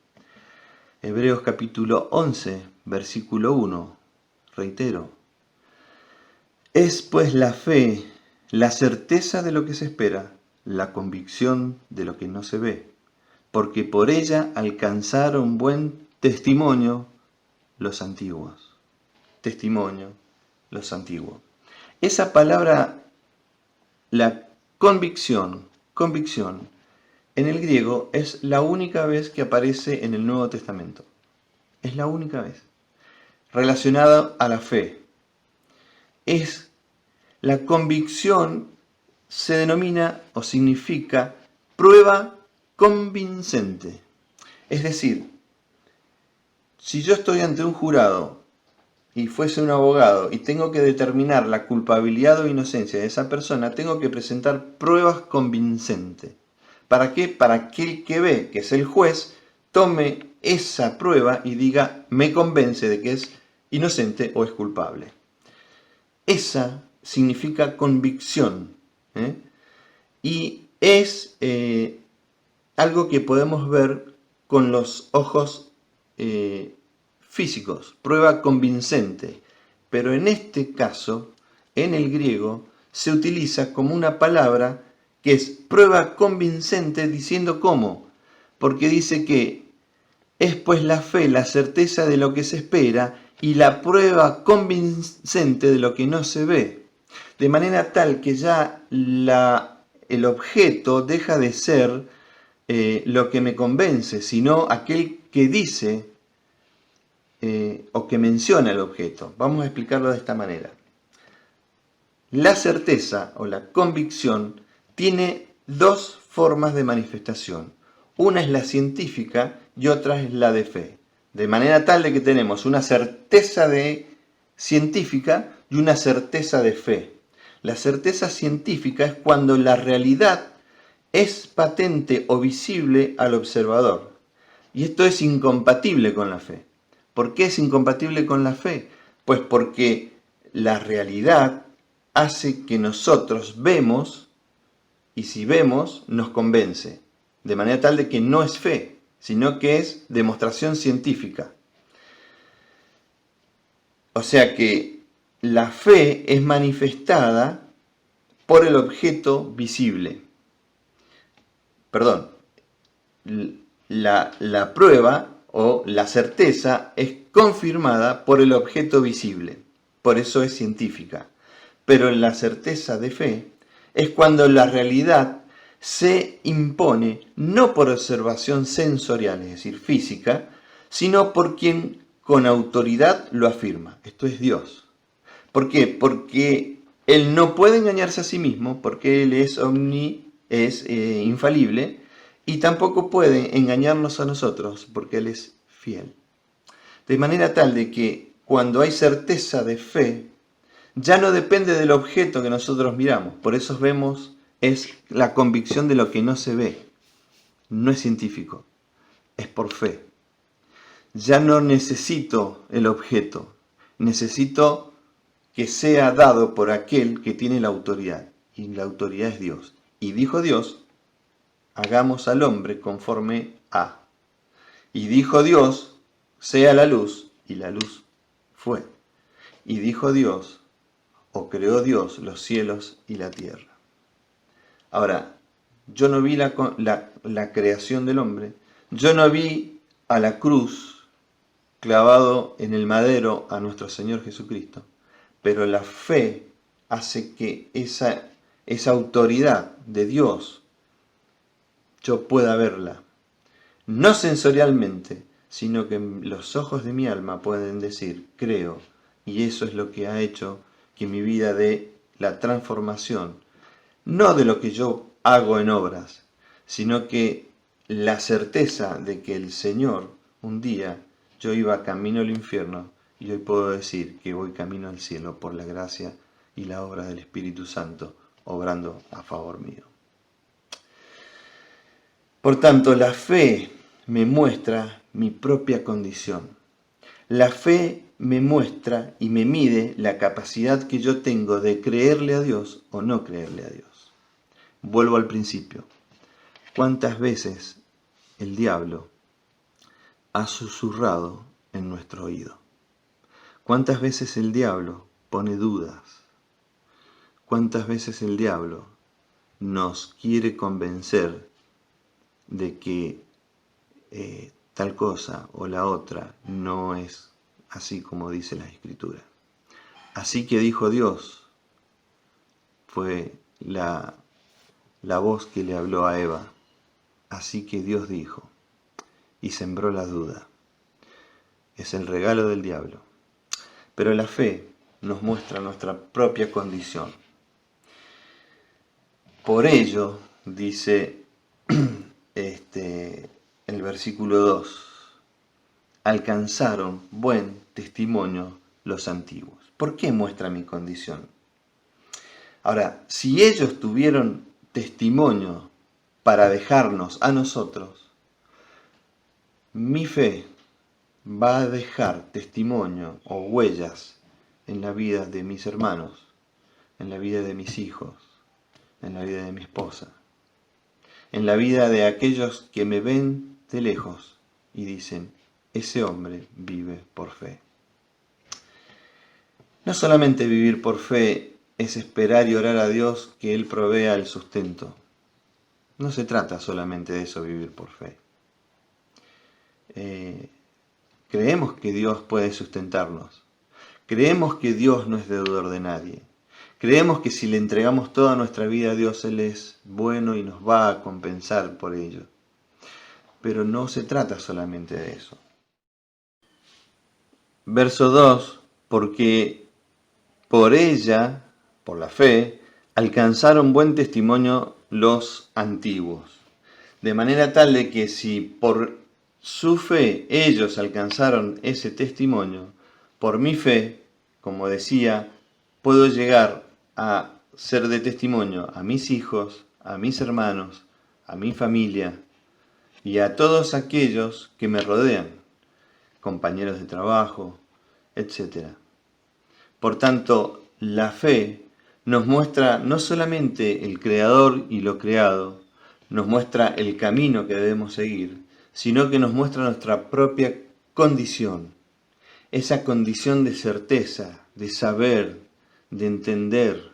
Hebreos capítulo 11, versículo 1, reitero. Es pues la fe, la certeza de lo que se espera, la convicción de lo que no se ve, porque por ella alcanzaron buen testimonio los antiguos. Testimonio los antiguos. Esa palabra, la convicción, en el griego es la única vez que aparece en el Nuevo Testamento. Es la única vez. Relacionada a la fe. Es la convicción, se denomina o significa prueba convincente. Es decir, si yo estoy ante un jurado y fuese un abogado y tengo que determinar la culpabilidad o inocencia de esa persona, tengo que presentar pruebas convincentes. ¿Para qué? Para que el que ve, que es el juez, tome esa prueba y diga, me convence de que es inocente o es culpable. Esa significa convicción, y es algo que podemos ver con los ojos físicos, prueba convincente, pero en este caso, en el griego, se utiliza como una palabra que es prueba convincente, diciendo cómo, porque dice que es pues la fe, la certeza de lo que se espera y la prueba convincente de lo que no se ve, de manera tal que ya el objeto deja de ser lo que me convence, sino aquel que dice o que menciona el objeto. Vamos a explicarlo de esta manera. La certeza o la convicción tiene dos formas de manifestación. Una es la científica y otra es la de fe. De manera tal de que tenemos una certeza científica y una certeza de fe. La certeza científica es cuando la realidad es patente o visible al observador. Y esto es incompatible con la fe. ¿Por qué es incompatible con la fe? Pues porque la realidad hace que nosotros vemos, y si vemos, nos convence. De manera tal de que no es fe, sino que es demostración científica. O sea que la fe es manifestada por el objeto visible. Perdón, la prueba o la certeza es confirmada por el objeto visible. Por eso es científica. Pero la certeza de fe es cuando la realidad se impone no por observación sensorial, es decir, física, sino por quien con autoridad lo afirma. Esto es Dios. ¿Por qué? Porque Él no puede engañarse a sí mismo, porque Él es infalible, y tampoco puede engañarnos a nosotros, porque Él es fiel. De manera tal de que cuando hay certeza de fe, ya no depende del objeto que nosotros miramos. Por eso vemos, es la convicción de lo que no se ve. No es científico, es por fe. Ya no necesito el objeto, necesito que sea dado por aquel que tiene la autoridad. Y la autoridad es Dios. Y dijo Dios, hagamos al hombre conforme a. Y dijo Dios, sea la luz, y la luz fue. Y dijo Dios, o creó Dios los cielos y la tierra. Ahora, yo no vi la creación del hombre, yo no vi a la cruz clavado en el madero a nuestro Señor Jesucristo, pero la fe hace que esa autoridad de Dios yo pueda verla, no sensorialmente, sino que los ojos de mi alma pueden decir, creo, y eso es lo que ha hecho que mi vida dé la transformación, no de lo que yo hago en obras, sino que la certeza de que el Señor, un día, yo iba camino al infierno y hoy puedo decir que voy camino al cielo por la gracia y la obra del Espíritu Santo obrando a favor mío. Por tanto, la fe me muestra mi propia condición. La fe me muestra y me mide la capacidad que yo tengo de creerle a Dios o no creerle a Dios. Vuelvo al principio. ¿Cuántas veces el diablo ha susurrado en nuestro oído? ¿Cuántas veces el diablo pone dudas? ¿Cuántas veces el diablo nos quiere convencer de que tal cosa o la otra no es así como dice la Escritura? Así que dijo Dios, fue la voz que le habló a Eva. Así que Dios dijo, y sembró la duda. Es el regalo del diablo. Pero la fe nos muestra nuestra propia condición. Por ello, dice el versículo 2, alcanzaron buen testimonio los antiguos. ¿Por qué muestra mi condición? Ahora, si ellos tuvieron testimonio para dejarnos a nosotros, mi fe va a dejar testimonio o huellas en la vida de mis hermanos, en la vida de mis hijos, en la vida de mi esposa, en la vida de aquellos que me ven de lejos y dicen, ese hombre vive por fe. No solamente vivir por fe es esperar y orar a Dios que Él provea el sustento. No se trata solamente de eso, vivir por fe. Creemos que Dios puede sustentarnos. Creemos que Dios no es deudor de nadie. Creemos que si le entregamos toda nuestra vida a Dios, Él es bueno y nos va a compensar por ello. Pero no se trata solamente de eso. Verso 2, porque por ella, por la fe, alcanzaron buen testimonio los antiguos. De manera tal de que si por su fe ellos alcanzaron ese testimonio, por mi fe, como decía, puedo llegar a ser de testimonio a mis hijos, a mis hermanos, a mi familia y a todos aquellos que me rodean, compañeros de trabajo, etc. Por tanto, la fe nos muestra no solamente el Creador y lo creado, nos muestra el camino que debemos seguir, sino que nos muestra nuestra propia condición, esa condición de certeza, de saber, de entender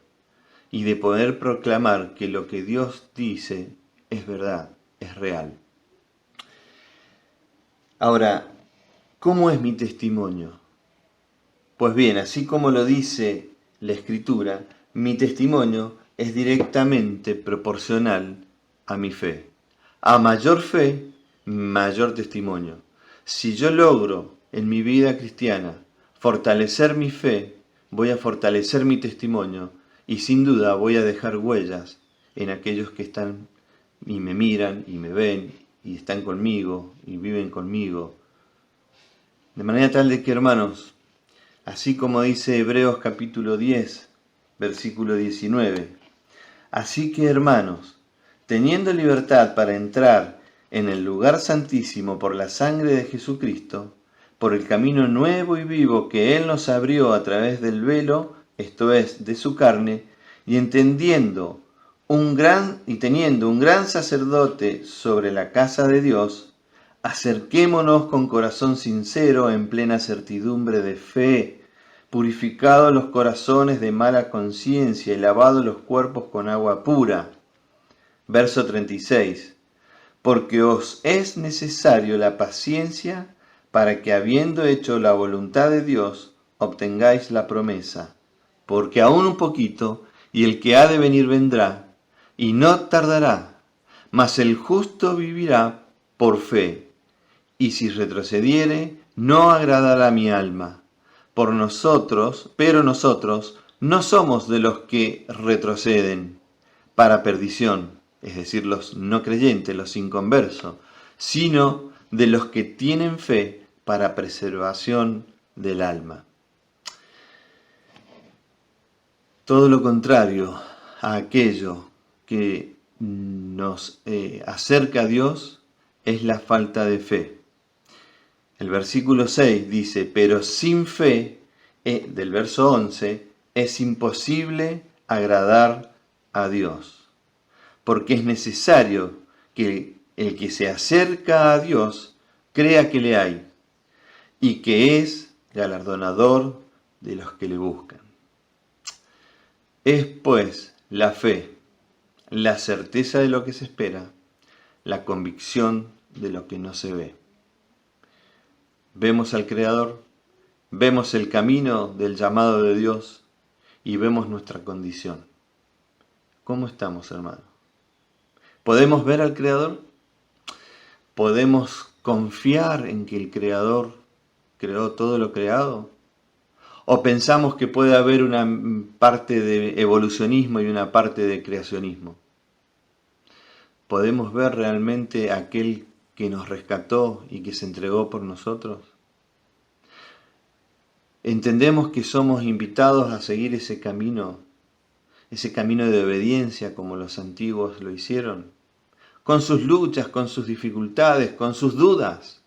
y de poder proclamar que lo que Dios dice es verdad, es real. Ahora, ¿cómo es mi testimonio? Pues bien, así como lo dice la Escritura, mi testimonio es directamente proporcional a mi fe. A mayor fe, mayor testimonio. Si yo logro en mi vida cristiana fortalecer mi fe, voy a fortalecer mi testimonio y sin duda voy a dejar huellas en aquellos que están y me miran y me ven y están conmigo y viven conmigo. De manera tal de que, hermanos, así como dice Hebreos capítulo 10, versículo 19, así que, hermanos, teniendo libertad para entrar en el lugar santísimo por la sangre de Jesucristo, por el camino nuevo y vivo que Él nos abrió a través del velo, esto es, de su carne, y teniendo un gran sacerdote sobre la casa de Dios, acerquémonos con corazón sincero en plena certidumbre de fe, purificados los corazones de mala conciencia y lavados los cuerpos con agua pura. Verso 36. Porque os es necesario la paciencia para que, habiendo hecho la voluntad de Dios, obtengáis la promesa. Porque aún un poquito, y el que ha de venir vendrá, y no tardará, mas el justo vivirá por fe. Y si retrocediere, no agradará mi alma. Pero nosotros no somos de los que retroceden para perdición, es decir, los no creyentes, los inconversos, sino de los que tienen fe para preservación del alma. Todo lo contrario a aquello que nos acerca a Dios es la falta de fe. El versículo 6 dice, pero sin fe, del verso 11, es imposible agradar a Dios, porque es necesario que el que se acerca a Dios crea que le hay y que es galardonador de los que le buscan. Es pues la fe, la certeza de lo que se espera, la convicción de lo que no se ve. Vemos al Creador, vemos el camino del llamado de Dios y vemos nuestra condición. ¿Cómo estamos, hermano? ¿Podemos ver al Creador? ¿Podemos confiar en que el Creador creó todo lo creado? ¿O pensamos que puede haber una parte de evolucionismo y una parte de creacionismo? ¿Podemos ver realmente a aquel que nos rescató y que se entregó por nosotros? ¿Entendemos que somos invitados a seguir ese camino de obediencia como los antiguos lo hicieron? Con sus luchas, con sus dificultades, con sus dudas.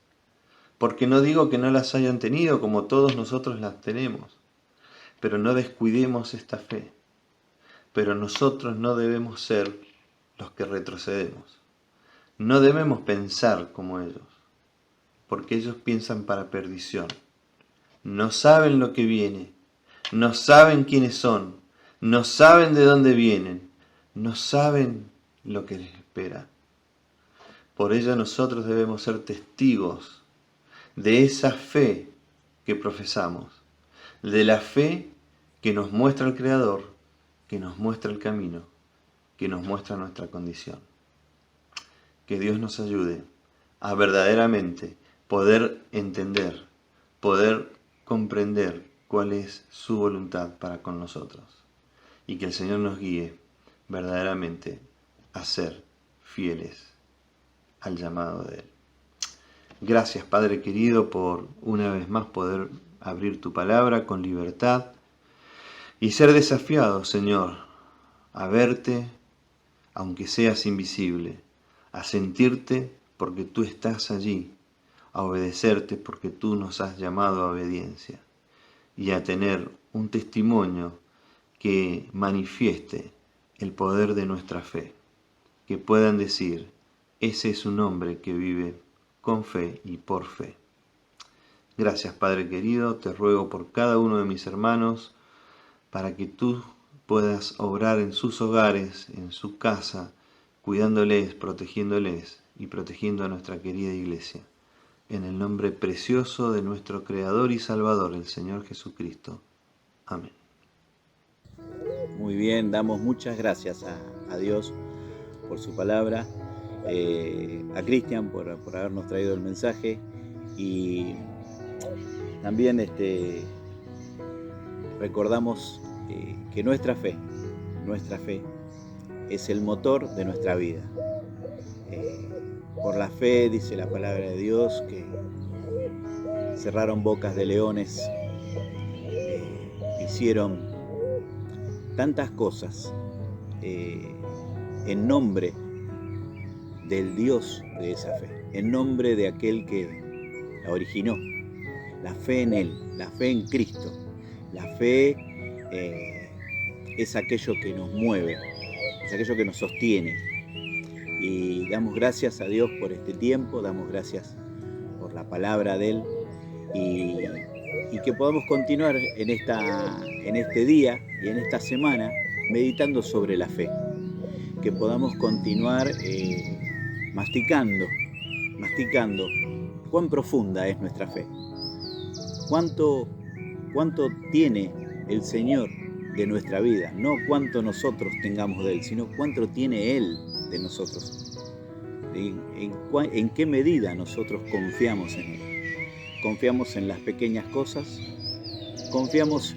Porque no digo que no las hayan tenido, como todos nosotros las tenemos. Pero no descuidemos esta fe. Pero nosotros no debemos ser los que retrocedemos. No debemos pensar como ellos, porque ellos piensan para perdición. No saben lo que viene, no saben quiénes son, no saben de dónde vienen, no saben lo que les espera. Por ello nosotros debemos ser testigos de esa fe que profesamos, de la fe que nos muestra el Creador, que nos muestra el camino, que nos muestra nuestra condición. Que Dios nos ayude a verdaderamente poder entender, poder comprender cuál es su voluntad para con nosotros. Y que el Señor nos guíe verdaderamente a ser fieles al llamado de Él. Gracias, Padre querido, por una vez más poder abrir tu palabra con libertad y ser desafiado, Señor, a verte, aunque seas invisible, a sentirte porque tú estás allí, a obedecerte porque tú nos has llamado a obediencia y a tener un testimonio que manifieste el poder de nuestra fe, que puedan decir, ese es un hombre que vive con fe y por fe. Gracias, Padre querido, te ruego por cada uno de mis hermanos para que tú puedas obrar en sus hogares, en su casa, cuidándoles, protegiéndoles y protegiendo a nuestra querida iglesia. En el nombre precioso de nuestro Creador y Salvador, el Señor Jesucristo. Amén. Muy bien, damos muchas gracias a Dios por su palabra, a Cristian por habernos traído el mensaje y también recordamos que nuestra fe es el motor de nuestra vida. Por la fe, dice la palabra de Dios, que cerraron bocas de leones, hicieron tantas cosas en nombre del Dios de esa fe, en nombre de aquel que la originó. La fe en Él, la fe en Cristo. La fe es aquello que nos mueve, es aquello que nos sostiene. Y damos gracias a Dios por este tiempo, damos gracias por la palabra de Él y que podamos continuar en este día y en esta semana meditando sobre la fe. Que podamos continuar masticando cuán profunda es nuestra fe. Cuánto tiene el Señor de nuestra vida, no cuánto nosotros tengamos de Él, sino cuánto tiene Él de nosotros. En qué medida nosotros confiamos en Él. Confiamos en las pequeñas cosas, confiamos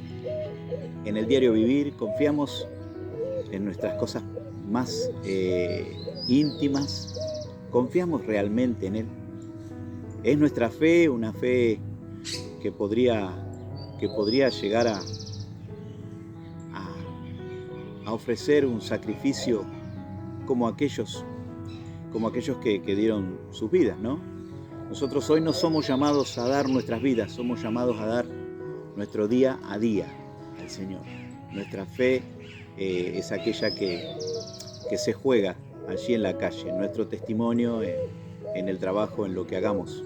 en el diario vivir, confiamos en nuestras cosas más íntimas, ¿confiamos realmente en Él? ¿Es nuestra fe una fe que podría llegar a ofrecer un sacrificio como aquellos que dieron sus vidas, ¿no? Nosotros hoy no somos llamados a dar nuestras vidas, somos llamados a dar nuestro día a día al Señor. Nuestra fe es aquella que se juega allí en la calle, en nuestro testimonio, en el trabajo, en lo que hagamos.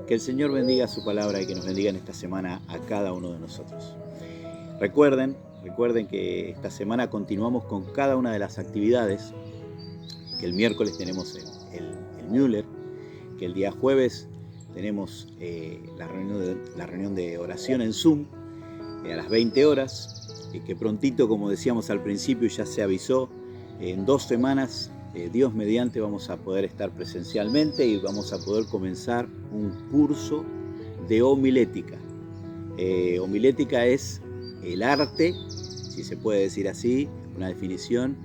Que el Señor bendiga su palabra y que nos bendiga en esta semana a cada uno de nosotros. Recuerden que esta semana continuamos con cada una de las actividades, que el miércoles tenemos el Müller, que el día jueves tenemos la reunión de oración en Zoom a las 20 horas, que prontito, como decíamos al principio, ya se avisó, en 2 semanas, Dios mediante, vamos a poder estar presencialmente y vamos a poder comenzar un curso de homilética. Homilética es el arte, si se puede decir así, una definición,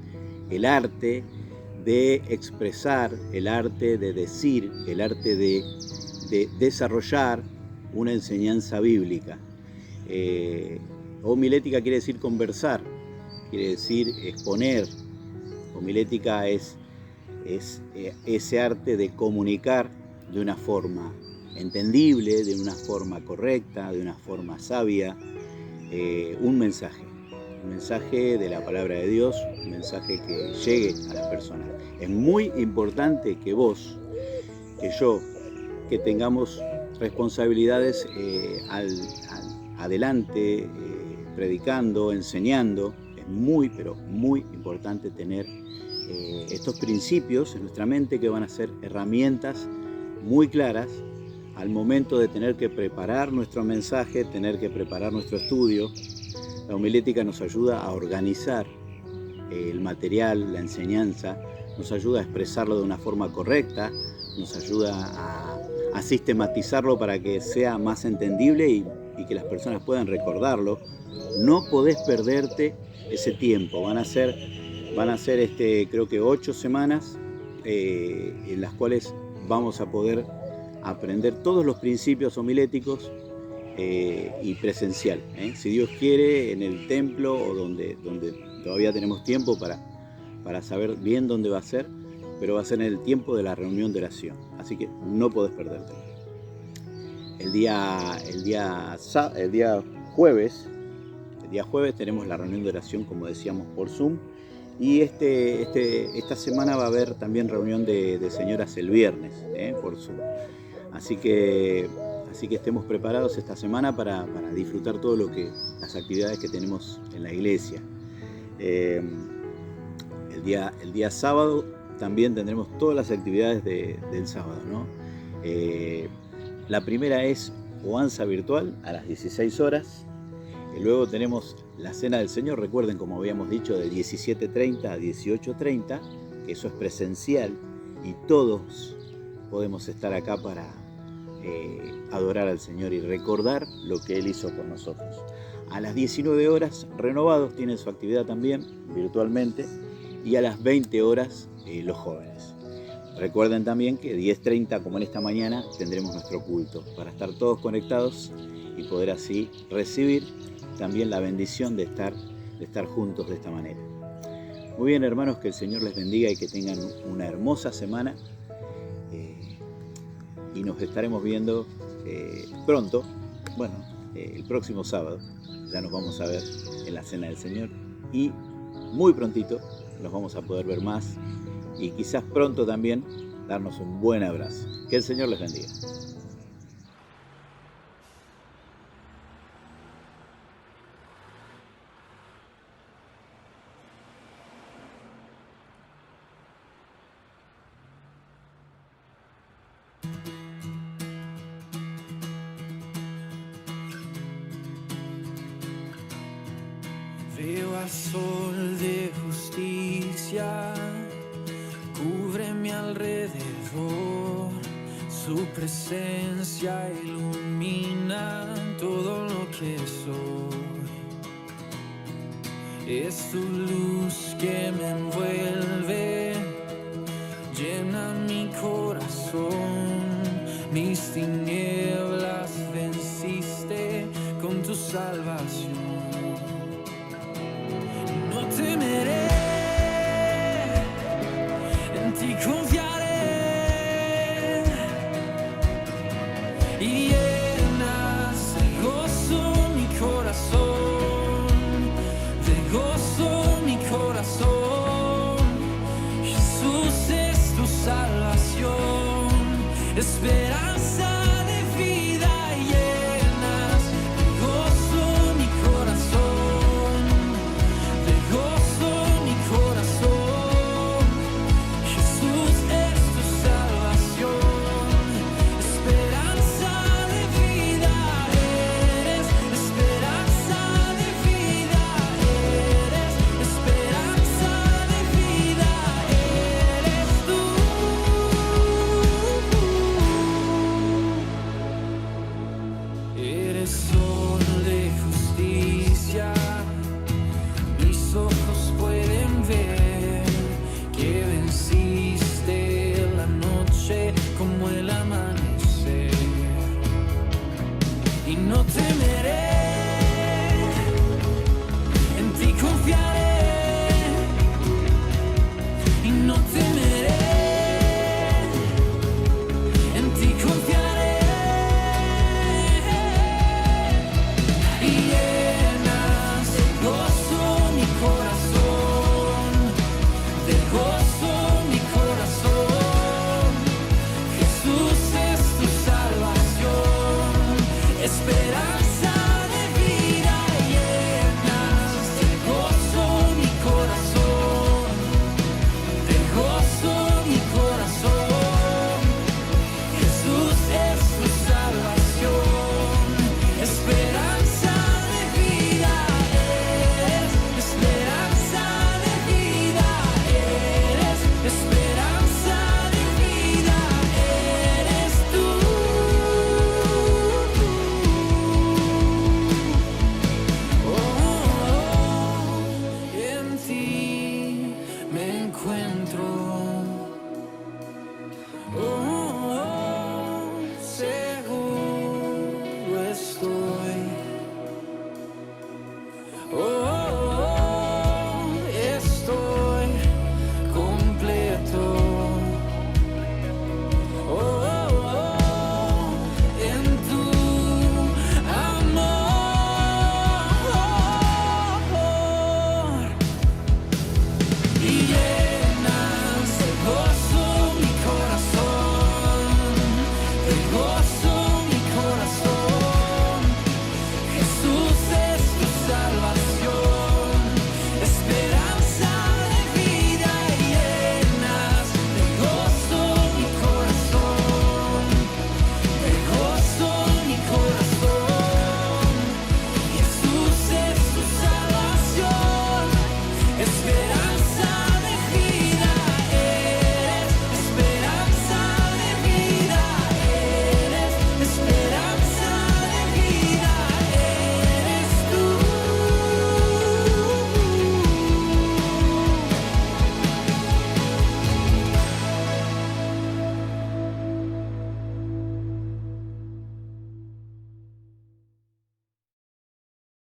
el arte de expresar, el arte de decir, el arte de desarrollar una enseñanza bíblica. Homilética quiere decir conversar, quiere decir exponer. Homilética es ese arte de comunicar de una forma entendible, de una forma correcta, de una forma sabia, un mensaje de la palabra de Dios, un mensaje que llegue a las personas. Es muy importante que vos, que yo, que tengamos responsabilidades adelante, predicando, enseñando. Es muy, pero muy importante tener estos principios en nuestra mente, que van a ser herramientas muy claras al momento de tener que preparar nuestro mensaje, tener que preparar nuestro estudio. La homilética nos ayuda a organizar el material, la enseñanza, nos ayuda a expresarlo de una forma correcta, nos ayuda a sistematizarlo para que sea más entendible y que las personas puedan recordarlo. No podés perderte ese tiempo. Van a ser creo que 8 semanas en las cuales vamos a poder aprender todos los principios homiléticos y presencial. Si Dios quiere, en el templo o donde todavía tenemos tiempo para saber bien dónde va a ser, pero va a ser en el tiempo de la reunión de oración. Así que no podés perderte. El día jueves tenemos la reunión de oración, como decíamos, por Zoom. Y esta semana va a haber también reunión de señoras el viernes, por Zoom. Así que estemos preparados esta semana para disfrutar las actividades que tenemos en la iglesia. El día sábado también tendremos todas las actividades del sábado, ¿no? La primera es Oanza virtual a las 16 horas. Luego tenemos la Cena del Señor, recuerden, como habíamos dicho, de 17:30 a 18:30, que eso es presencial y todos podemos estar acá para adorar al Señor y recordar lo que Él hizo por nosotros. A las 19 horas, Renovados tiene su actividad también, virtualmente, y a las 20 horas, los jóvenes. Recuerden también que 10:30, como en esta mañana, tendremos nuestro culto, para estar todos conectados y poder así recibir también la bendición de estar juntos de esta manera. Muy bien, hermanos, que el Señor les bendiga y que tengan una hermosa semana. Y nos estaremos viendo pronto, el próximo sábado. Ya nos vamos a ver en la Cena del Señor. Y muy prontito nos vamos a poder ver más. Y quizás pronto también darnos un buen abrazo. Que el Señor les bendiga. Veo al sol de justicia, cubre mi alrededor, su presencia ilumina todo lo que soy. Es tu luz que me envuelve, llena mi corazón, mis tinieblas venciste con tu salvación. No temeré, en ti confiaré y llenas de gozo mi corazón, de gozo mi corazón. Jesús es tu salvación, esperanza de vida, llenas de gozo mi corazón, de gozo mi corazón. Jesús es tu salvación, esperanza de vida eres, esperanza de vida eres, esperanza de vida eres tú. Eres sol de justicia, mis ojos pueden ver que venciste la noche como el amanecer. Y no temeré,